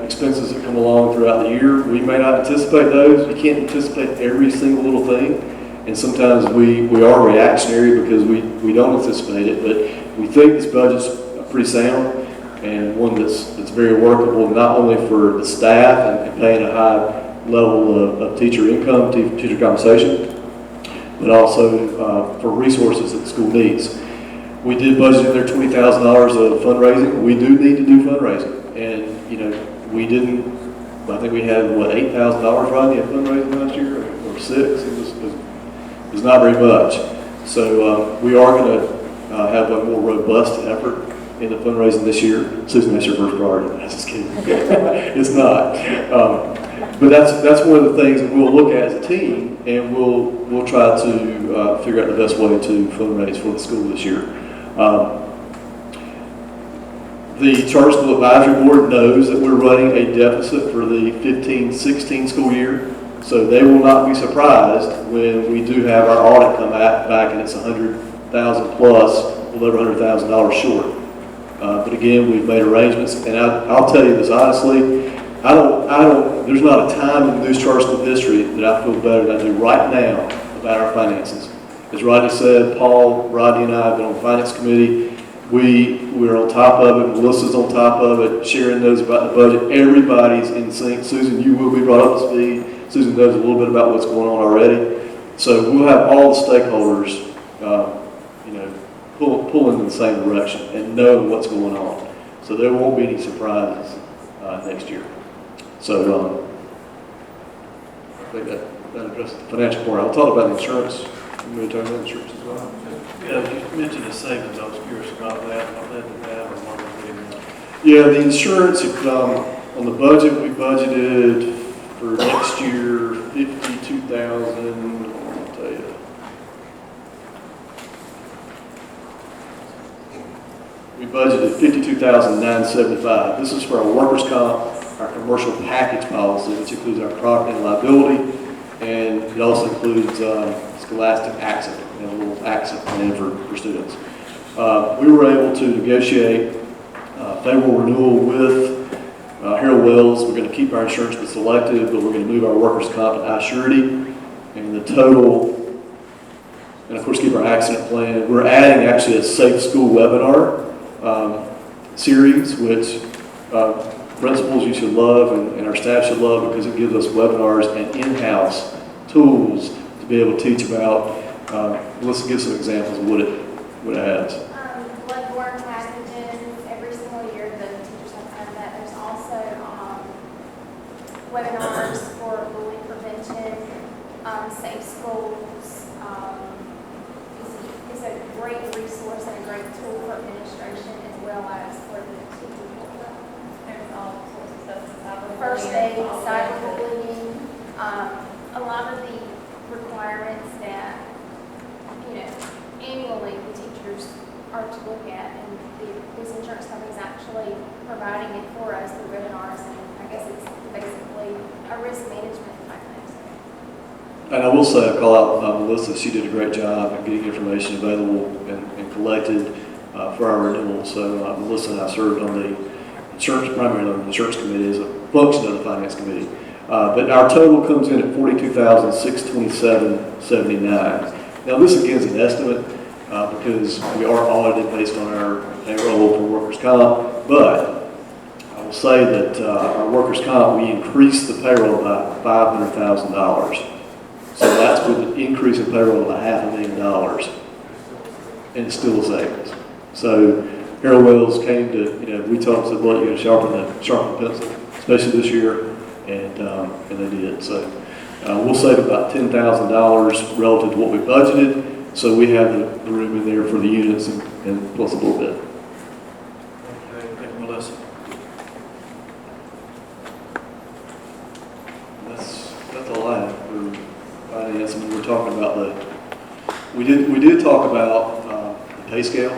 expenses that come along throughout the year, we may not anticipate those. We can't anticipate every single little thing. And sometimes we are reactionary because we don't anticipate it, but we think this budget's pretty sound and one that's very workable, not only for the staff and paying a high level of teacher income, teacher compensation, but also for resources that the school needs. We did budget in there $20,000 of fundraising. We do need to do fundraising, and we didn't. I think we had $8,000 Rodney in fundraising last year, or $6. It was not very much. So we are going to have a more robust effort in the fundraising this year. Susan, that's your first priority. I'm just kidding. It's not. But that's one of the things that we'll look at as a team, and we'll try to figure out the best way to fundraise for the school this year. The Charter School Advisory Board knows that we're running a deficit for the 15-16 school year. So they will not be surprised when we do have our audit come back and it's $100,000 plus, a little over $100,000 short. But again, we've made arrangements, and I'll tell you this honestly, there's not a time in the News Charter School history that I feel better than I do right now about our finances. As Rodney said, Paul, Rodney, and I have been on the Finance Committee. We're on top of it. Melissa's on top of it. Sharon knows about the budget. Everybody's in sync. Susan, you will be brought up to speed. Susan knows a little bit about what's going on already. So we'll have all the stakeholders, pulling in the same direction and know what's going on. So there won't be any surprises next year. So I think that addresses the financial part. I'll talk about insurance. You want to talk about insurance as well? Yeah, you mentioned the savings. I was curious about that. How that did that, or what we're getting at. Yeah, the insurance, on the budget, we budgeted for next year, $52,000, I'll tell you. We budgeted $52,975. This is for our workers' comp, our commercial package policy, which includes our property and liability, and it also includes scholastic accident, a little accident plan for students. We were able to negotiate favorable renewal with Harold Wells. We're going to keep our insurance but selective, but we're going to move our workers' comp to iSurety, and the total, and of course keep our accident plan. We're adding actually a Safe School webinar series, which principals you should love and our staff should love, because it gives us webinars and in-house tools to be able to teach about. Let's give some examples of what it has. Blood Safe Schools is a great resource and a great tool for administration as well as for the teachers. There's all sorts of stuff inside. First aid, cyberbullying, a lot of the requirements that, annually the teachers are to look at, and these insurance companies actually providing it for us through webinars, and I guess it's basically a risk management type thing. And I will say, I call out Melissa, she did a great job in getting information available and collected for our renewal. So Melissa and I served on the primarily on the insurance committee as a function of the finance committee. But our total comes in at $42,627.79. Now this again is an estimate because we are audited based on our payroll for workers' comp, but I will say that our workers' comp, we increased the payroll by $500,000. So that's with an increase in payroll of $500,000, and it's still a savings. So Harold Wells came to, we told them, said, well, you got to sharpen the pencil, especially this year, and they did. So we'll save about $10,000 relative to what we budgeted. So we have the room in there for the units and plus a little bit. Okay, thank you, Melissa. That's all I have for finance. And we're talking about we did talk about the pay scale.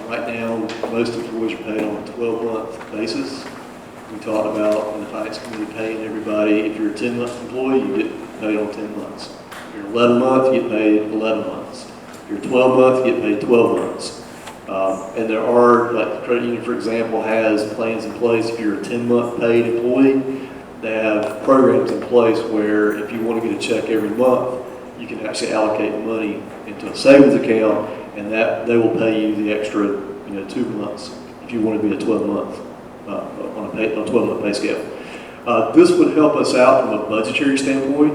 Right now, most employees are paid on a 12-month basis. We talked about in the finance committee paying everybody. If you're a 10-month employee, you get paid on 10 months. If you're 11 months, you get paid 11 months. If you're 12 months, you get paid 12 months. And there are, like the credit union, for example, has plans in place. If you're a 10-month paid employee, they have programs in place where if you want to get a check every month, you can actually allocate the money into a savings account, and that they will pay you the extra, 2 months if you want to be a 12-month on a 12-month pay scale. This would help us out from a budgetary standpoint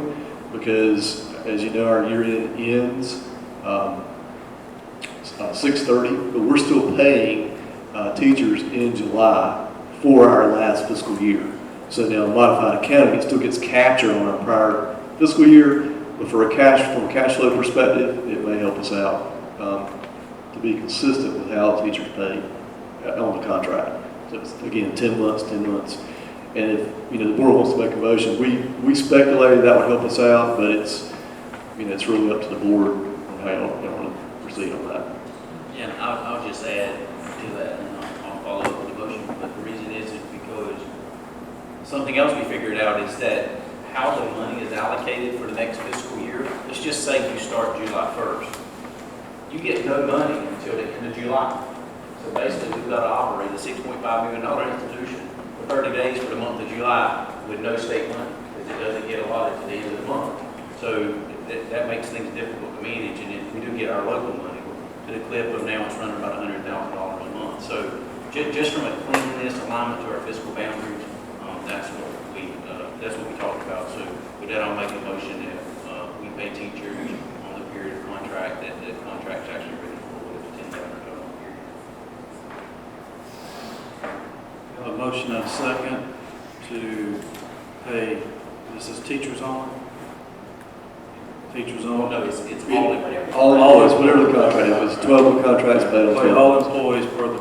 because, as you know, our year-end ends 6/30, but we're still paying teachers in July for our last fiscal year. So now modified accounting, it still gets captured on our prior fiscal year, but from a cash flow perspective, it may help us out to be consistent with how teachers pay on the contract. So it's, again, 10 months, 10 months. And if, the board wants to make a motion, we speculated that would help us out, but it's, it's really up to the board on how you want to proceed on that. Yeah, and I'll just add to that, and I'll follow up with the motion, but the reason is because something else we figured out is that how the money is allocated for the next fiscal year. Let's just say you start July 1st. You get no money until the end of July. So basically, we've got to operate a $6.5 million institution for 30 days for the month of July with no state money because it doesn't get allotted to the end of the month. So that makes things difficult to manage. And if we do get our local money, to the clip of now, it's running about $100,000 a month. So just from a cleanliness alignment to our fiscal boundaries, that's what we talked about. So with that, I'll make a motion that we pay teachers on the period of contract that the contract's actually written for with a $10,000 period. A motion and a second to pay, this is teachers only? Teachers only? No, it's all in there. Always, whatever the contract is, 12-month contracts paid on Pay 12. all employees per the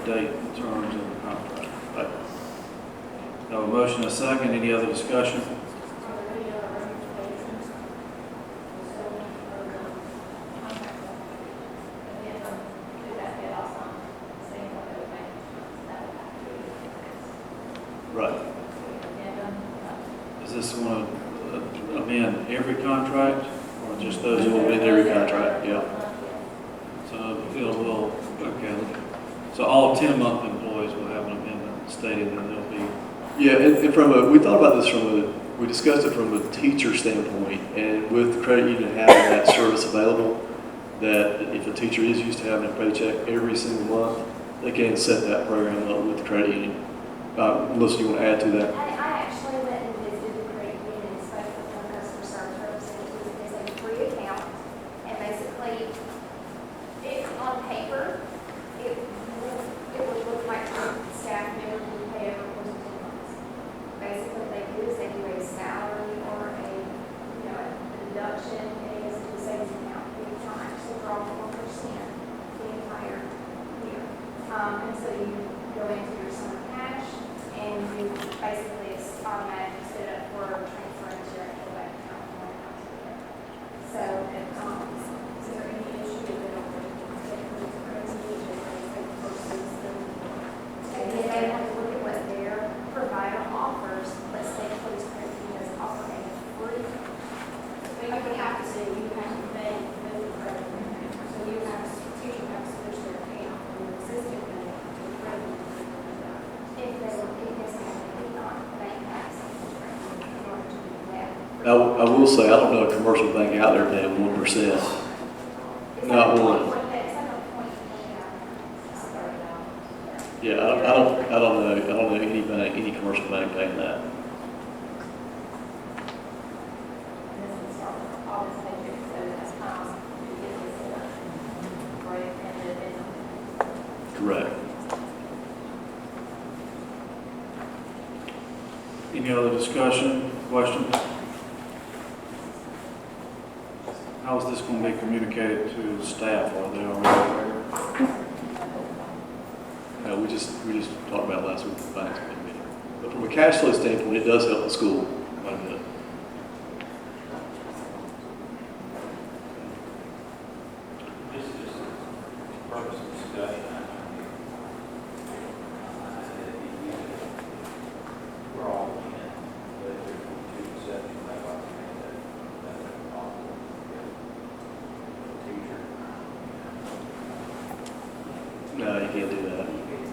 date and terms of the contract. Right. Have a motion and a second, any other discussion? Right. Is this going to amend every contract or just those who will be in every contract? Yeah. So we'll, okay. So all 10-month employees will have an amendment stating that they'll be. Yeah, and we thought about this we discussed it from a teacher standpoint, and with the credit union having that service available, that if a teacher is used to having a paycheck every single month, they can set that program up with the credit union. Melissa, you want to add to that? I actually went and visited the credit union and spoke with one customer service representative. It's a free account, and basically, on paper, it would look like the staff member would pay over the course of 2 months. Basically, what they do is they do a salary or a would have to say, you have to pay the credit. So you have, teacher have to switch their account from the existing bank to the credit. If they were, if they not bank access in order to do that. I will say, I don't know a commercial bank out there paying 1%. Not one. Yeah, I don't know any bank, any commercial bank paying that. Correct. Any other discussion, questions? How is this going to be communicated to the staff? Are they already aware? No, we just talked about last week at the finance committee meeting. But from a cash flow standpoint, it does help the school quite a bit. This is just purpose of discussion. We're all in, but if there's two exceptions, I'd like to make that possible. Teacher. No, you can't do that.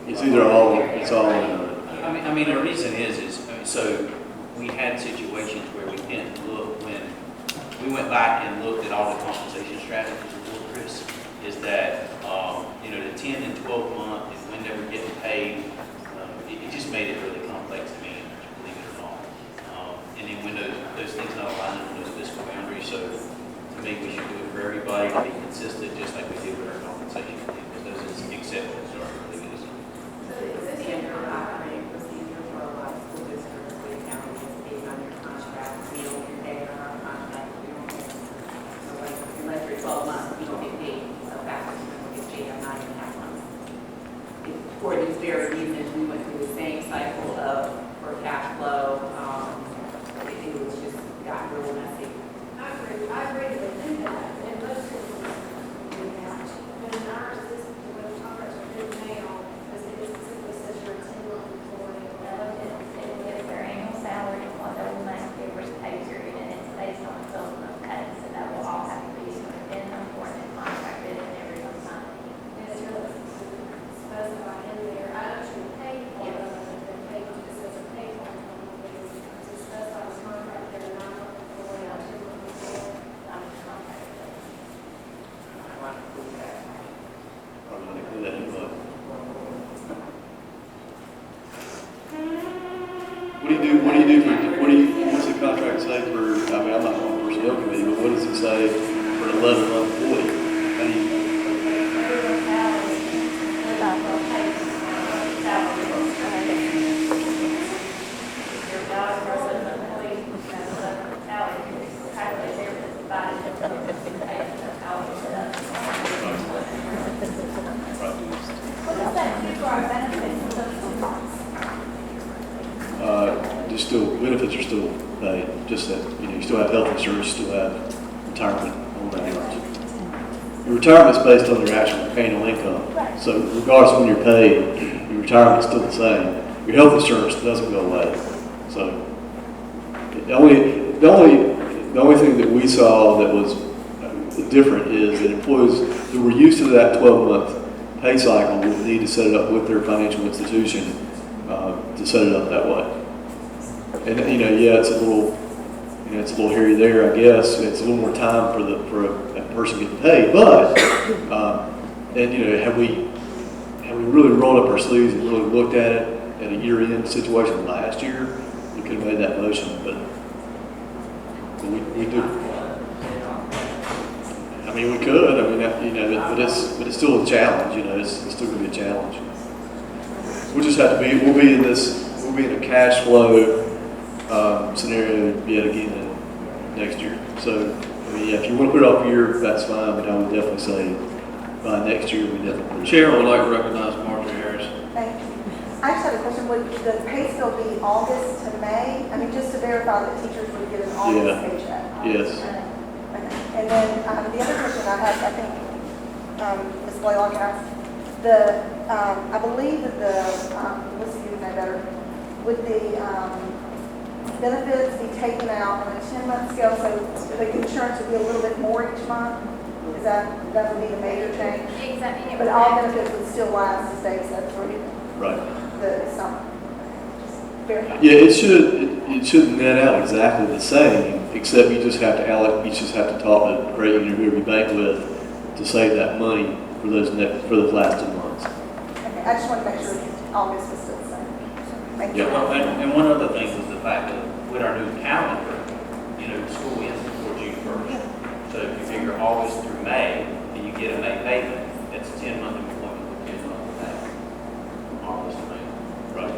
It's either all, it's all in on it. I mean, the reason is, so we had situations where we didn't look when, we went back and looked at all the compensation strategies with Chris, is that, the 10 and 12 month, if when they were getting paid, it just made it really complex to me, believe it or not. And then when those things not aligning with those fiscal boundaries, so to me, we should do it for everybody to be consistent, just like we did with our compensation, because those is exceptions are really good. Standard operating procedure for a lot of school districts, the accounting is based on your contract, we don't get paid on our contract, we don't get, so like, unless you're 12 months, you don't get paid, so back when you get paid on 9.5 months. For these very reasons, we went through the same cycle of, for cash flow, it was just, got real messy. I agree to do that, and most schools do that. But in ours, this, the way the contracts are due now, because it specifically says you're a 10-month employee. And we get their annual salary and what they will make every pay period, and it's based on 12 month pay, so that will all have to be in the employment contract and every time. And it's really specified in there. I actually paid for it, and paid, it says a pay for it. It's specified as contract, they're not employee, or 2-month employee. I want to prove that. Probably not include that anyway. What's the contract say for, I mean, I'm not on the personnel committee, but what does it say for an 11-month employee? How do you, just still, benefits are still paid, just that, you still have health insurance, you still have retirement, all that else. Your retirement's based on your actual annual income. So regardless of when you're paid, your retirement's still the same. Your health insurance doesn't go away. So the only thing that we saw that was different is that employees who were used to that 12-month pay cycle would need to set it up with their financial institution to set it up that way. And yeah, it's a little hairy there, I guess. It's a little more time for a person getting paid, but have we really rolled up our sleeves and really looked at it at a year-end situation last year? We could have made that motion, but we do. I mean, we could. I mean, but it's still a challenge. It's still going to be a challenge. We'll just have to be. We'll be in a cash flow scenario yet again next year. So, I mean, yeah, if you want to put it off a year, that's fine. But I would definitely say by next year we definitely put it. Chair would like to recognize Marjorie Harris. Thank you. I just had a question. Would the pay still be August to May? I mean, just to verify that teachers would get an August paycheck. Yes. Okay. And then the other question I have, I think Ms. Blaylock asked, I believe that let's see if you know better, with the benefits be taken out on a 10-month scale, so the insurance would be a little bit more each month? That would be the major change? Exactly. But all benefits would still last as they said for Right. the summer? Just verify. Yeah, it should net out exactly the same, except you just have to you just have to talk to Creighton or whoever you bank with to save that money for those last 2 months. Okay, I just want to make sure August was still the same. Thank you. Yeah, well, and one other thing was the fact that with our new calendar, the school ends before June 1st. So if you figure August through May, and you get a May payment, that's 10-month employment with 10 months of that. August to May. Right.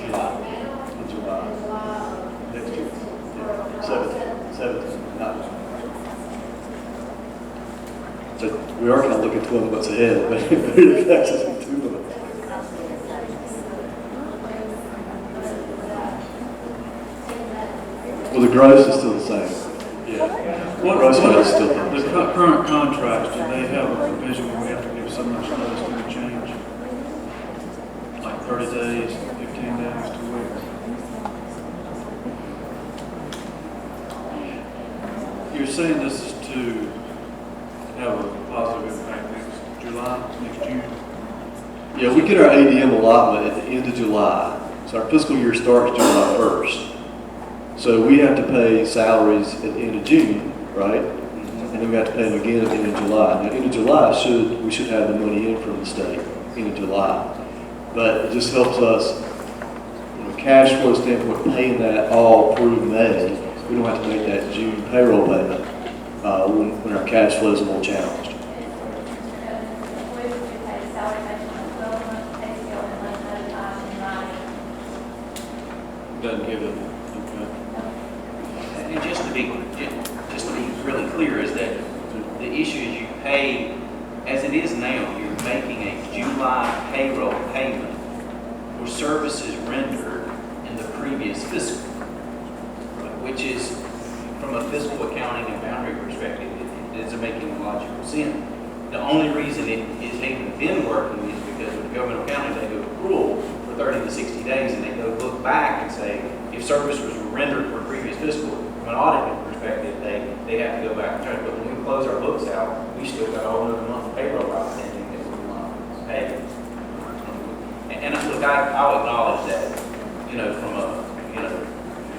July. In July. Next year. 17, not. So we are kind of looking 12 months ahead, but it affects us in 2 months. Well, the gross is still the same. Yeah. What gross is still The current contracts, do they have a provision where we have to give so much notice to the change? Like 30 days, 15 days, 2 weeks? You're saying this is to have a positive impact next July, next June? Yeah, we get our ADM allotment at the end of July. So our fiscal year starts July 1st. So we have to pay salaries at the end of June, right? And then we have to pay them again at the end of July. Now, end of July, we should have the money in from the state, end of July. But it just helps us, from a cash flow standpoint, paying that all through May. We don't have to make that June payroll payment when our cash flow is more challenged. Doesn't give it, okay. And just to be really clear is that the issue is you pay, as it is now, you're making a July payroll payment for services rendered in the previous fiscal, which is, from a fiscal accounting and boundary perspective, it isn't making logical sense. The only reason it has even been working is because with the government accounting, they go accrual for 30 to 60 days, and they go look back and say, if services were rendered for a previous fiscal, from an auditing perspective, they have to go back and try. But when we close our books out, we still got all another month of payroll outstanding that we want to pay. And look, I'll acknowledge that, from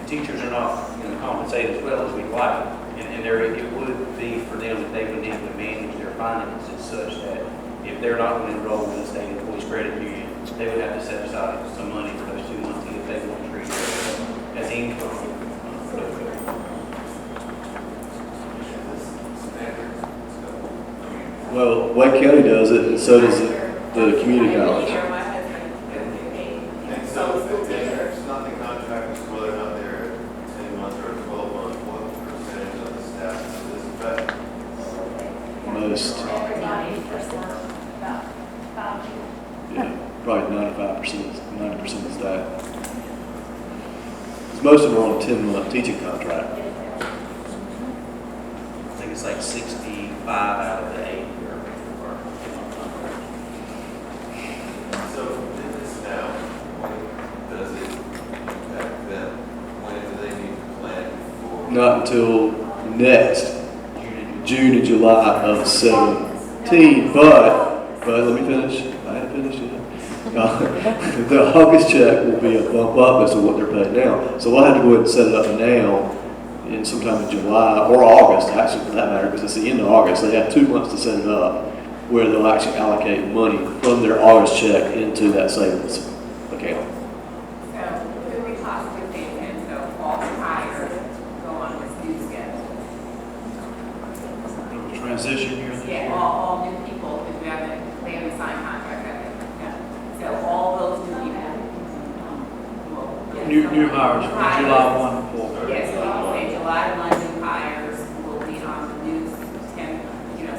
teachers are not, compensated as well as we'd like. And it would be for them that they would need to manage their finances such that if they're not going to enroll in the state employees credit union, they would have to set aside some money for those 2 months if they want to treat it as income. Well, Wake County does it, and so does the community college. And so if there's nothing contracted, whether or not they're 10 months or 12 months, what percentage of the staff does this affect? Most, yeah, probably 90% of staff. Because most of them are on a 10-month teaching contract. I think it's like 65 out of the 80 are. So in this now, when does it affect them? When do they need to plan for? Not until next June and July of 17. But let me finish. I haven't finished yet. The August check will be a bump up as to what they're paying now. So we'll have to go ahead and set it up now in sometime in July or August, actually, for that matter, because it's the end of August. They have 2 months to set it up where they'll actually allocate money from their August check into that savings account. So could we possibly think, and so all hires go on this new schedule? Transition year? Yeah, all new people, because they haven't signed contracts, have they? Yeah. So all those new people. New hires from July 1 forward. Yes, so you say July 1 new hires will be on the new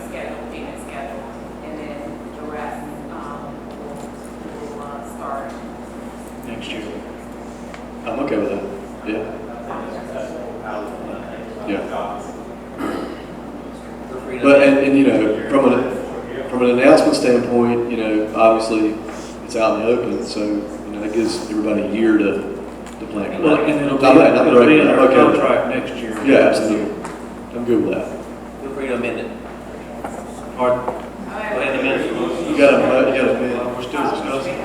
schedule, payment schedule, and then the rest will start. Next year. I'm okay with that. Yeah. Yeah. But, and from an announcement standpoint, obviously, it's out in the open, so, that gives everybody a year to plan. And it'll I'm be great in with that. our Okay with that. contract next year. Yeah, absolutely. I'm good with that. Feel free to amend it. Pardon? Go ahead and amend it. You got a minute. We're still discussing.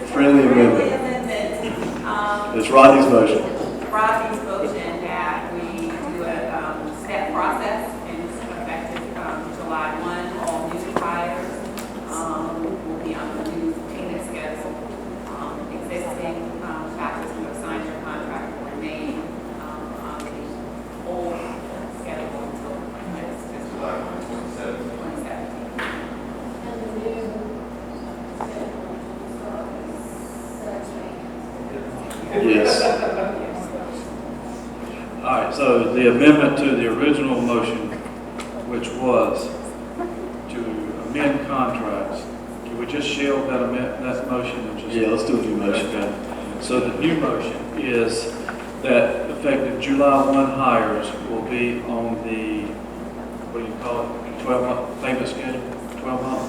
Friendly amendment. amendment. It's Rodney's motion. Rodney's motion that we do a step process and it's effective July 1. All new hires will be on the new payment schedule. Existing faculty who have signed your contract will remain on the old schedule until next fiscal July year 27th. 2017. Yes. All right, so the amendment to the original motion, which was to amend contracts, can we just shelve that motion and just? Yeah, let's do a new motion. Okay. So the new motion is that effective July 1 hires will be on the, what do you call it, 12-month payment schedule? 12-month?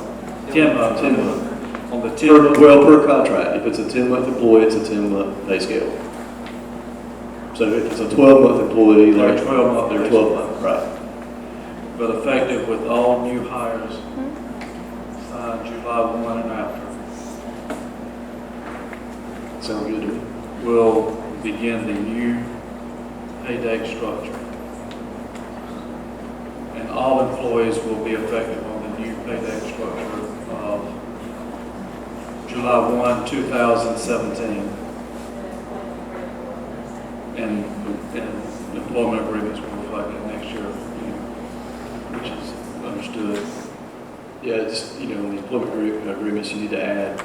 10-month. 10-month. On the 10-month. Well, per contract. If it's a 10-month employee, it's a 10-month pay scale. So if it's a 12-month employee, They're like 12-month. they're 12-month, right? But effective with all new hires signed July 1 and after, Sound good to me? will begin the new pay date structure. And all employees will be effective on the new pay date structure of July 1, 2017. And employment agreements will reflect it next year, which is understood. Yeah, just, in the employment agreements, you need to add,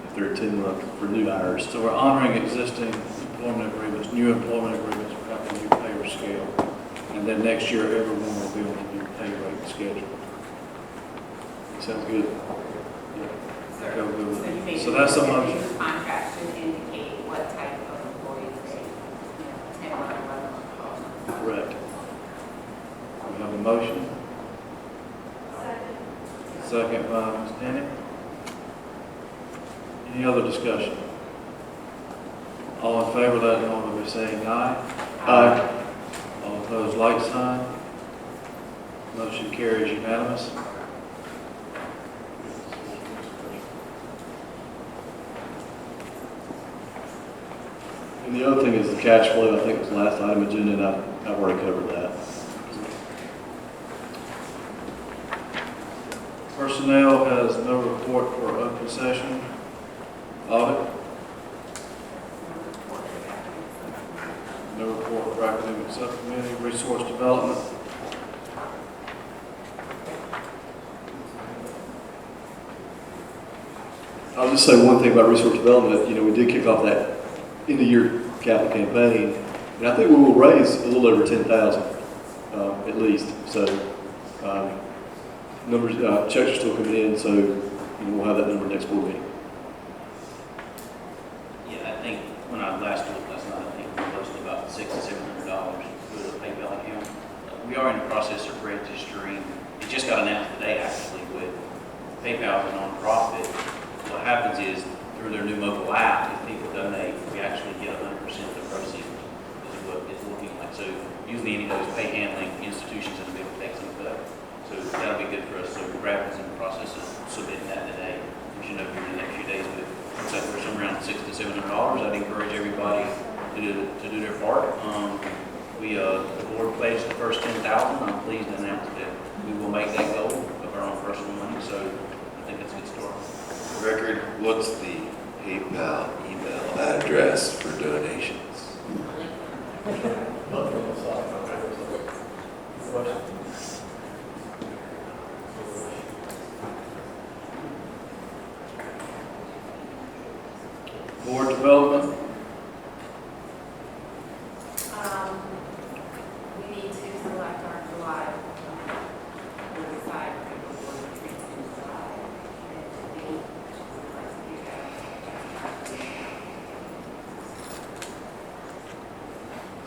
if they're 10-month for new hires. So we're honoring existing employment agreements, new employment agreements will have the new pay rate scale. And then next year, everyone will be on the new pay rate schedule. Sounds good. Go good with it. So you may. So that's the the motion. new contract should indicate what type of employees they, 10 or 11 month. Correct. We have a motion. Second by Ms. Denny. Any other discussion? All in favor, let it know by saying aye. Aye. All opposed, like sign. Motion carries unanimous. And the other thing is the cash flow. I think was the last item agenda, and I've already covered that. Personnel has no report for open session. Audit, no report for academic subcommittee. Resource development, I'll just say one thing about resource development. We did kick off that end-of-year capital campaign, and I think we will raise a little over 10,000 at least. So numbers, checks are still coming in, so we'll have that number next board meeting. Yeah, I think when I last looked last night, I think we're close to about $600 to $700 for the PayPal account. We are in the process of registering. It just got announced today, actually, with PayPal as a nonprofit. What happens is, through their new mobile app, if people donate, we actually get 100% of the proceeds, is what it's looking like. So usually any of those pay handling institutions in the middle take some cut. So that'll be good for us. So Bradley's in the process of submitting that today. We should know here in the next few days, but looks like we're somewhere around $600 to $700. I'd encourage everybody to do their part. The board pledged the first 10,000. I'm pleased to announce that we will make that goal of our own personal money. So I think that's a good start. Record, what's the PayPal email address for donations? board development, We need to select our July, we'll decide if we're going to treat in July. And we would like to do that.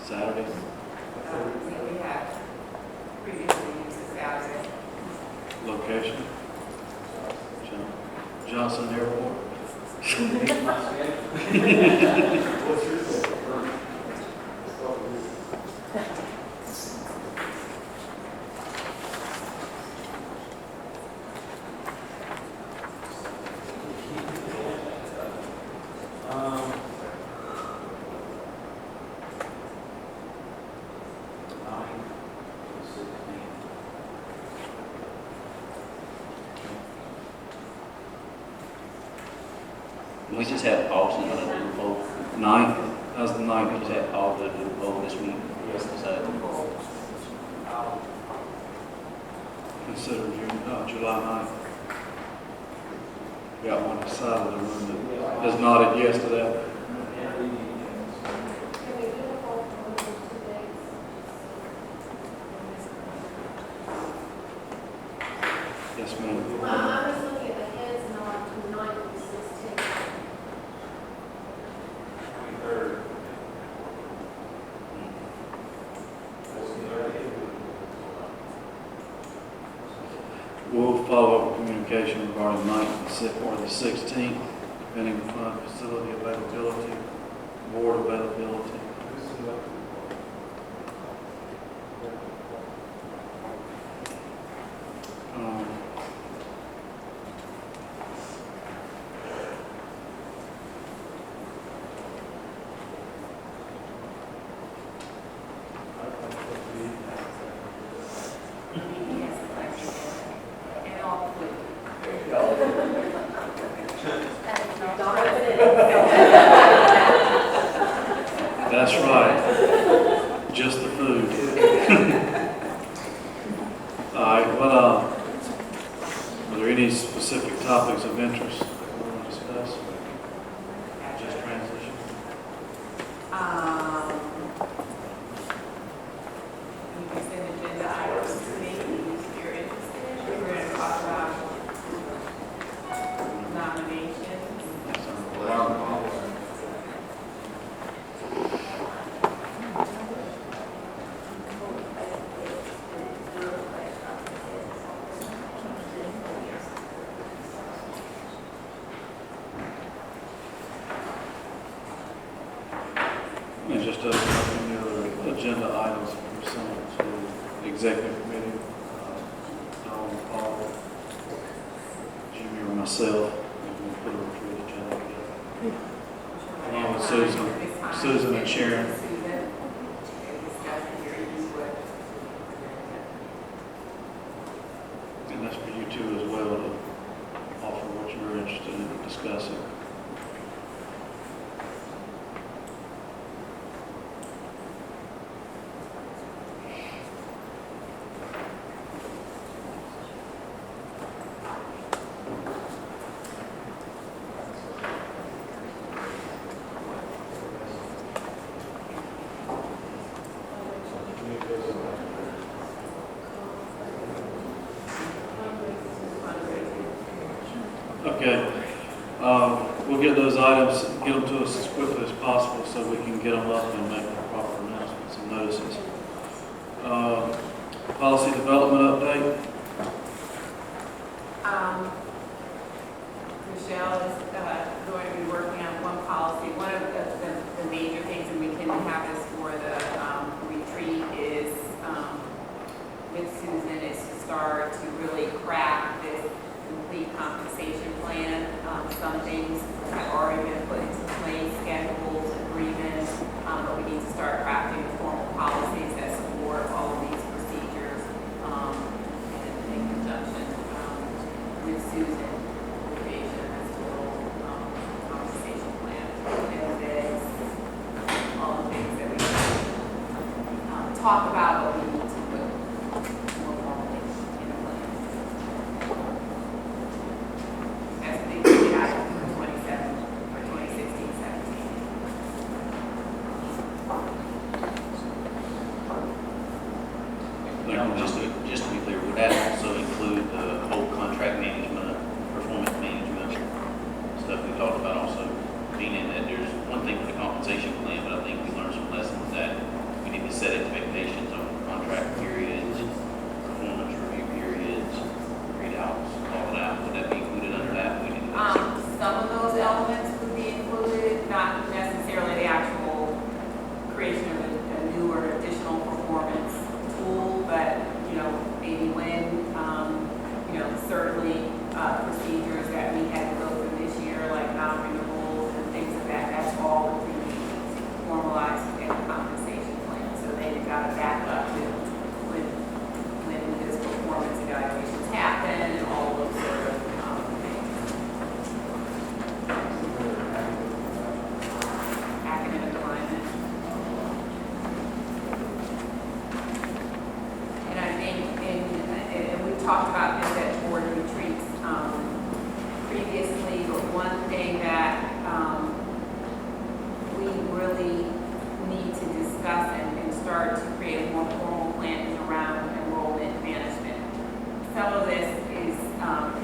Saturday. We have previously used the Saturday. Location. Johnson Airport. We just had policies on the poll. 9th, how's the 9th? We just had policies on the poll this week. So, Consider July 9th. Got one side of the room that has nodded yes to that. Can we do the whole on those 2 days? Yes, ma'am. Well, I was looking at the heads nod from 9th to 16th. We'll follow up with communication regarding 9th or the 16th, depending upon facility availability, board availability. Um, And all food. That's right. Just the food. All right, are there any specific topics of interest we want to discuss? Just transition. You can send agenda items to me if you're interested. We're going to talk about nominations. And just any other agenda items pursuant to executive committee, Don, Paul, Jimmy, or myself, and we'll put a retreat agenda together. Along with Susan and Sharon. And that's for you two as well to offer what you're interested in discussing. Okay, we'll get those items, get them to us as quickly as possible so we can get them up and make the proper announcements and notices. Policy development update. Michelle is going to be working on one policy. One of the major things, and we can have this for the retreat, is with Susan, is to start to really craft this complete compensation plan. Some things have already been put into place, schedules, agreements, but we need to start crafting formal policies that support all of these procedures in conjunction with Susan. Creation of this total compensation plan. Benefits, all the things that we talk about, but we need to put more formally in a plan. That's the big item for 2016-17. Just to be clear, would that also include the whole contract management, performance management stuff we talked about also? Meaning that there's one thing for the compensation plan, but I think we learned some lessons that we need to set expectations on contract periods, performance review periods, readouts, all of that. Would that be included under that? We need to plan is around enrollment management. Some of this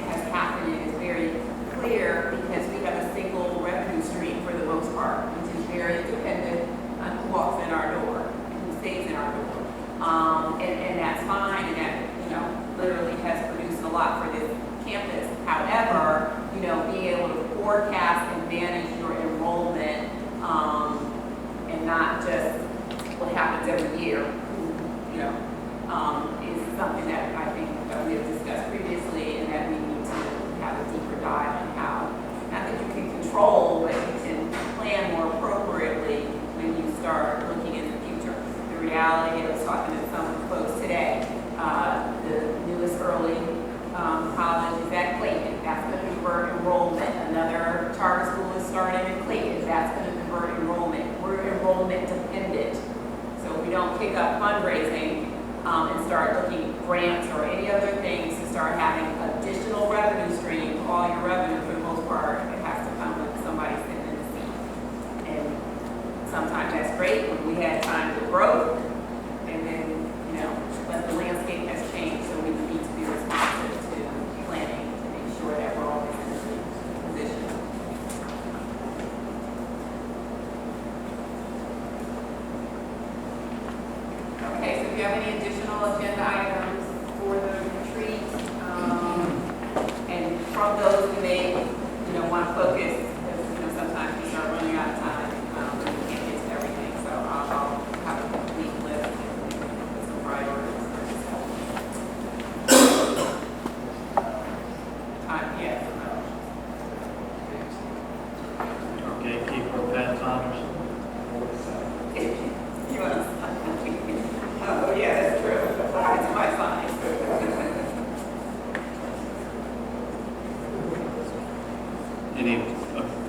has happened and is very clear because we have a single revenue stream for the most part, which is very dependent on who walks in our door and who stays in our door. And that's fine, and that, literally has produced a lot for this campus. However, being able to forecast and manage your enrollment, and not just what happens every year, is something that I think that we have discussed previously, and that we need to have a deeper dive on how, not that you can control, but you can plan more appropriately when you start looking in the future. The reality, I was talking to some folks today, the newest early college is at Clayton. That's going to convert enrollment. Another charter school is starting in Clayton. That's going to convert enrollment. We're enrollment dependent. So we don't kick up fundraising and start looking at grants or any other things to start having additional revenue streams. All your revenue, for the most part, it has to come with somebody sitting in the seat. And sometimes that's great when we had time to grow, and then, but the landscape has changed, so we need to be responsive to planning to make sure that we're always in a good position. Okay, so if you have any additional agenda items for the retreat, and from those we may, want to focus, because, sometimes we start running out of time, and we can't get to everything, so I'll have a complete list with some priorities. Yes. Our gatekeeper, pathfinders. You want to? Oh, yeah, that's true. That's my sign.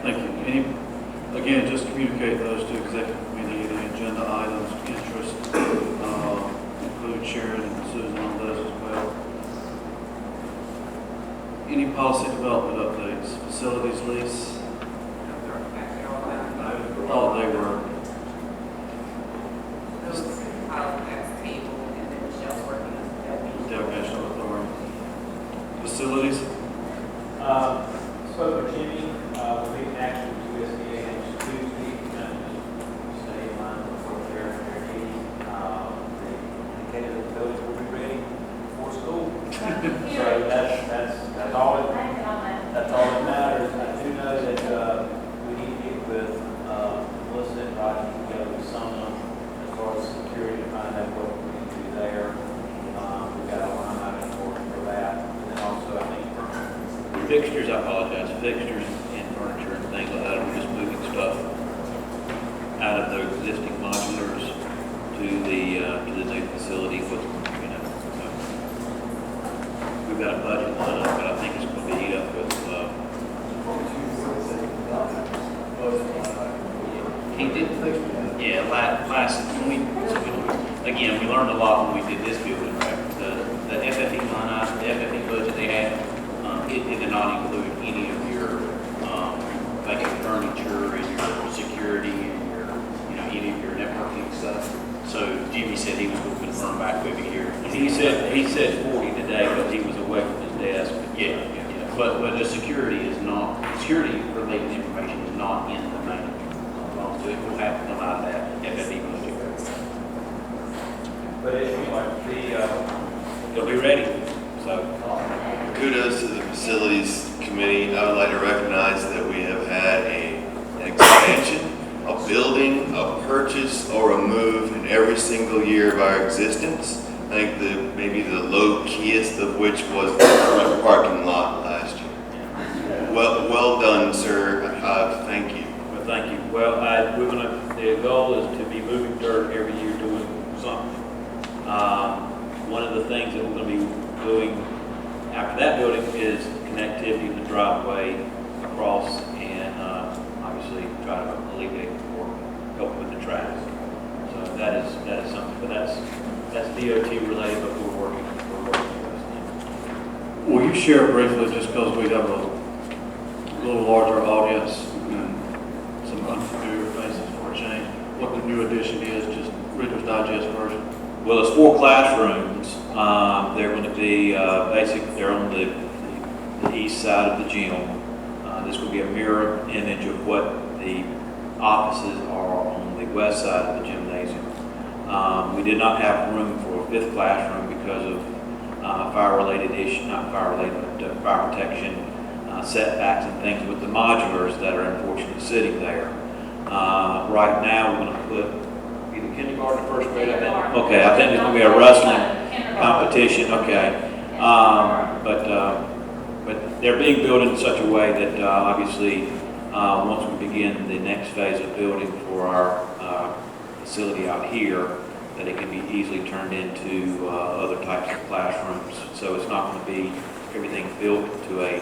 Thank you. Again, just communicate those to executive committee, any agenda items, interest, include Sharon and Susan on those as well. Any policy development updates? Facilities lease? I thought they were. Those that's table, and then Michelle's working on that. Delegation of authority. Facilities? Spoke with Jimmy, we can actually do USDA next Tuesday, stay in line with their needs. They indicated that the buildings will be ready for school. So that's all that matters. I do know that we need to get with Melissa and Roger together with some as far as security to find out what we need to do there. We've got a line item for that. And then also, I think, fixtures, I apologize, fixtures and furniture and things like that, we're just moving stuff out of the existing modulars to the new facility with, so we've got a budget line up, but I think it's going to be eat up with, he did, yeah, last, again, we learned a lot when we did this building, right? The FFE line item, the FFE budget they had, it did not include any of your, like your furniture and your security and your, any of your networking stuff. So Jimmy said he was going to confirm back with me here. And he said 40 today, but he was away from his desk. But yeah. But the security related information is not in the main. So it will have to come out of that FFE budget. but it's like It'll be ready. So. Kudos to the facilities committee. I would like to recognize that we have had an expansion, a building, a purchase, or a move in every single year of our existence. I think maybe the low-keyest of which was the front parking lot last year. Well done, sir. Thank you. Well, thank you. Well, the goal is to be moving dirt every year doing something. One of the things that we're going to be doing after that building is connectivity of the driveway across and obviously try to alleviate or help with the traffic. So that is something, but that's DOT related, but we're working with this. Will you share briefly, just because we have a little larger audience and some unfamiliar faces for a change, what the new edition is, just Reader's Digest version? Well, there's 4 classrooms. They're going to be they're on the east side of the gym. This will be a mirror image of what the offices are on the west side of the gymnasium. We did not have room for a 5th classroom because of fire-related issues, not fire-related, but fire protection setbacks and things with the modulars that are unfortunately sitting there. Right now, we're going to put either kindergarten or 1st grade, I think. Okay, I think it's going to be a wrestling competition, okay. But they're being built in such a way that obviously, once we begin the next phase of building for our facility out here, that it can be easily turned into other types of classrooms. So it's not going to be everything built to a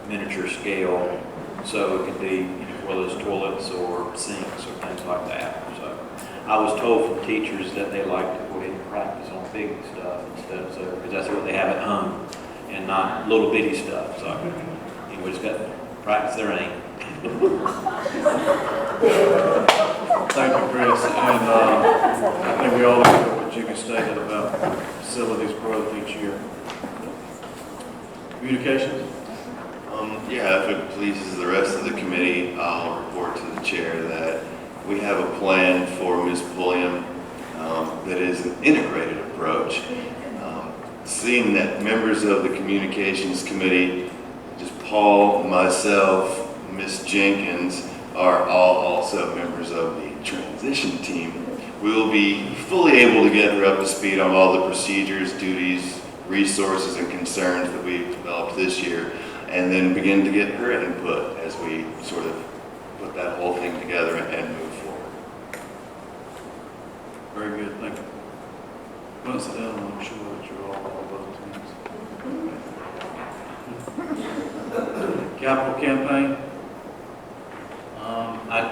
miniature scale. So it could be whether it's toilets or sinks or things like that. So I was told from teachers that they like to go ahead and practice on big stuff instead of so, because that's what they have at home and not little bitty stuff. So we just got to practice their aim. Thank you, Chris. And I think we all agree with what Jimmy stated about facilities growth each year. Communications? Yeah, if it pleases the rest of the committee, I'll report to the chair that we have a plan for Ms. Pulliam that is an integrated approach. Seeing that members of the communications committee, just Paul, myself, Ms. Jenkins, are all also members of the transition team, we will be fully able to get her up to speed on all the procedures, duties, resources, and concerns that we've developed this year, and then begin to get her input as we sort of put that whole thing together and move forward. Very good, thank you. Coincidentally, I'm sure that you're all those things. Capital campaign?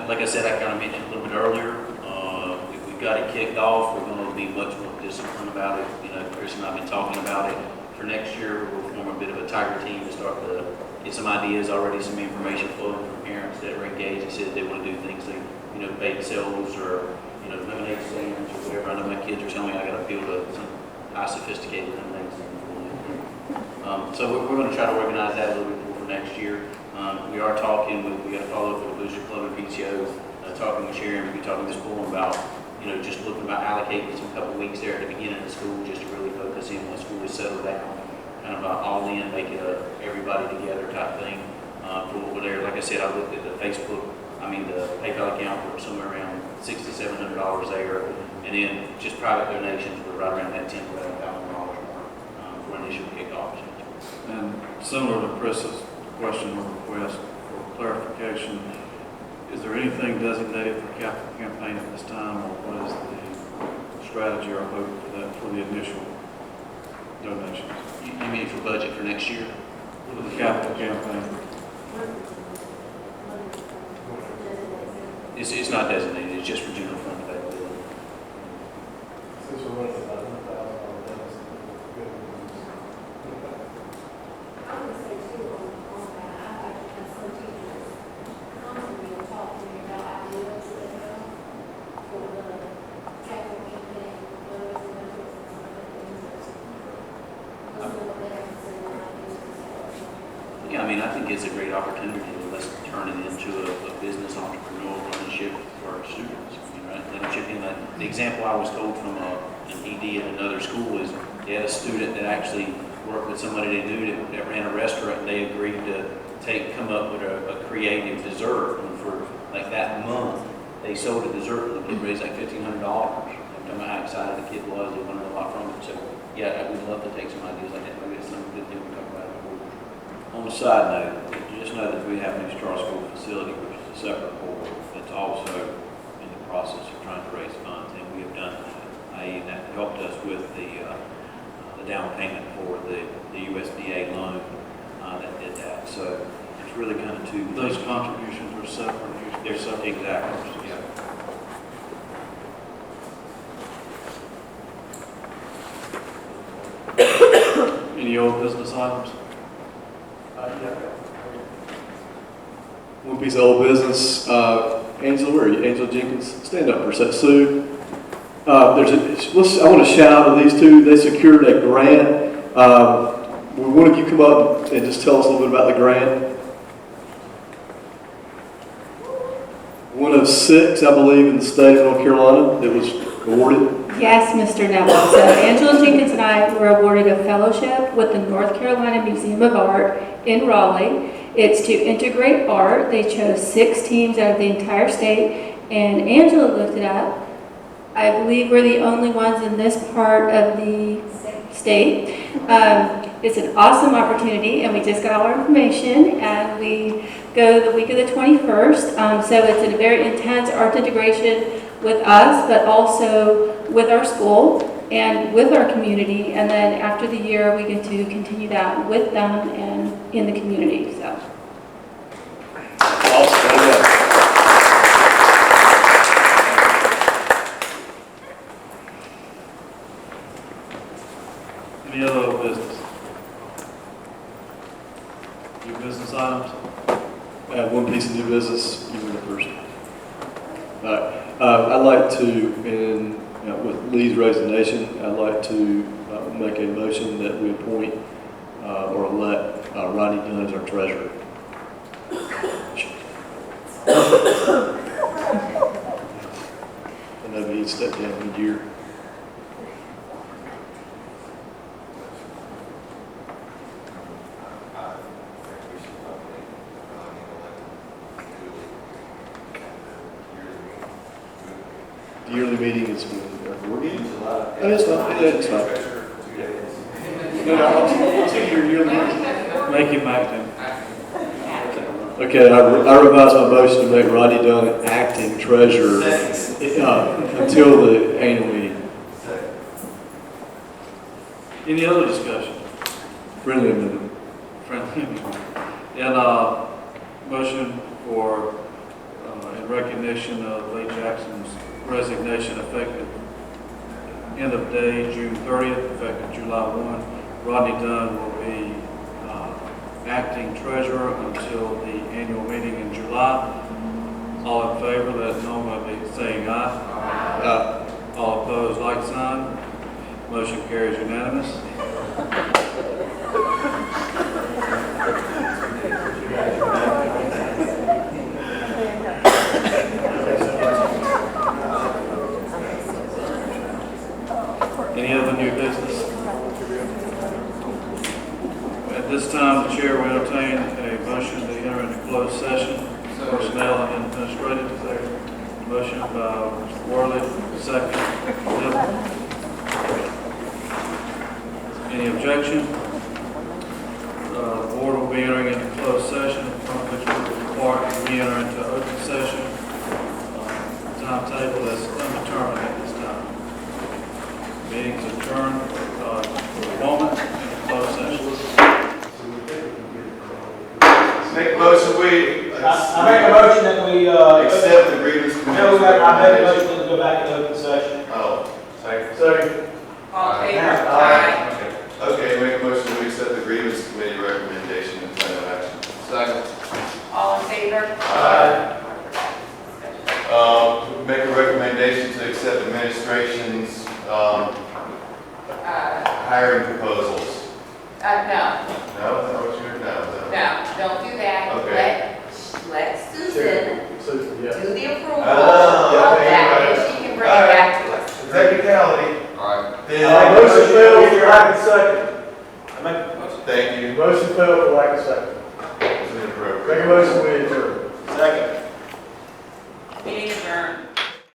Like I said, I kind of mentioned a little bit earlier, if we've got it kicked off, we're going to be much more disciplined about it. You know, Chris and I have been talking about it. For next year, we'll form a bit of a tiger team to start to get some ideas already, some information flowing from parents that are engaged. They said they want to do things like, bake sales or, lemonade stands or whatever. I know my kids are telling me I got to build some high sophisticated lemonade stand. So we're going to try to organize that a little bit more for next year. We are talking we got to follow up with the Booster Club and PTO, talking with Sharon, we'll be talking to school about, just looking about allocating some couple weeks there at the beginning of the school just to really focus in when school is settled down, kind of all in, make it a everybody together type thing. For what we're there, like I said, I looked at the the PayPal account, we're somewhere around $600 to $700 there, and then just private donations, we're right around that $10,000 to $11,000 mark for initial kickoff. And similar to Chris's question or request for clarification, is there anything designated for capital campaign at this time, or what is the strategy or hope for that for the initial donations? You mean for budget for next year? For the capital campaign? It's not designated, it's just for general fund availability. Since we're running about $100,000 deficit, good news. I would say too, on that, I've actually had some teachers constantly talk to me about ideas that they have for the capital campaign, the residential and some other things that those are what they have to say about ideas. Yeah, I think it's a great opportunity to let's turn it into a business entrepreneurial relationship for our students. Right? Let them chip in. The example I was told from an ED at another school is they had a student that actually worked with somebody they knew that ran a restaurant, and they agreed to come up with a creative dessert. And for like that month, they sold a dessert, and the kid raised like $1,500. I don't know how excited the kid was. They learned a lot from it. So yeah, we'd love to take some ideas like that. Maybe it's something good thing we talk about. On a side note, just know that we have a new Star School facility, which is a separate board that's also in the process of trying to raise funds, and we have done that. That helped us with the down payment for the USDA loan that did that. So it's really kind of two. Those contributions are separate. They're separate, exactly. Yeah. Any old business items? One piece of old business, Angela Jenkins, stand up for a sec. Sue, I want to shout out to these two. They secured a grant. Will one of you come up and just tell us a little bit about the grant? One of 6, I believe, in the state of North Carolina that was awarded. Yes, Mr. Neville. So Angela Jenkins and I were awarded a fellowship with the North Carolina Museum of Art in Raleigh. It's to integrate art. They chose 6 teams out of the entire state, and Angela looked it up. I believe we're the only ones in this part of the state. It's an awesome opportunity, and we just got all our information, and we go the week of the 21st. So it's a very intense art integration with us, but also with our school and with our community. And then after the year, we get to continue that with them and in the community. So. Awesome. Any other business? New business items? I have one piece of new business, you were the first. I'd like to, with Lee's resignation, I'd like to make a motion that we appoint or elect Rodney Dunn as our treasurer. I know he stepped down mid-year. The yearly meeting is when we're meeting. Oh, that's fine. Yeah, that's fine. No, I'll take your yearly meeting. Make him acting. Okay, I revise my motion to make Rodney Dunn acting treasurer until the annual meeting. Any other discussion? Friendly amendment. Friendly amendment. And motion for, in recognition of Lee Jackson's resignation effective end of day, June 30th, effective July 1. Rodney Dunn will be acting treasurer until the annual meeting in July. All in favor, let it know by saying aye. All opposed, like sign. Motion carries unanimous. Any other new business? At this time, the chair will entertain a motion to enter into closed session, personnel and administrative. Motion by Mr. Worley, second. Any objection? The board will be entering into closed session, from which we will require to re-enter into open session. Timetable is undetermined at this time. Meeting's adjourned for the moment in closed session. Make a motion, I make a motion that we, accept the grievance committee. no, I make a motion to go back to open session. Oh, second. Sorry. All in favor? Aye. Okay, make a motion to accept the grievance committee recommendation and plan of action. Second. All in favor? Aye. Make a recommendation to accept administration's, hiring proposals. No, No, is that what you're, no, don't do that. Okay. Let Susan Susan, yes. do the approval Oh, of okay, that, right. and she can bring it back to us. Technicality. All right. Motion failed for lack of second. I make, Thank you. motion failed for lack of second. This is inappropriate. Make a motion we adjourn. Second.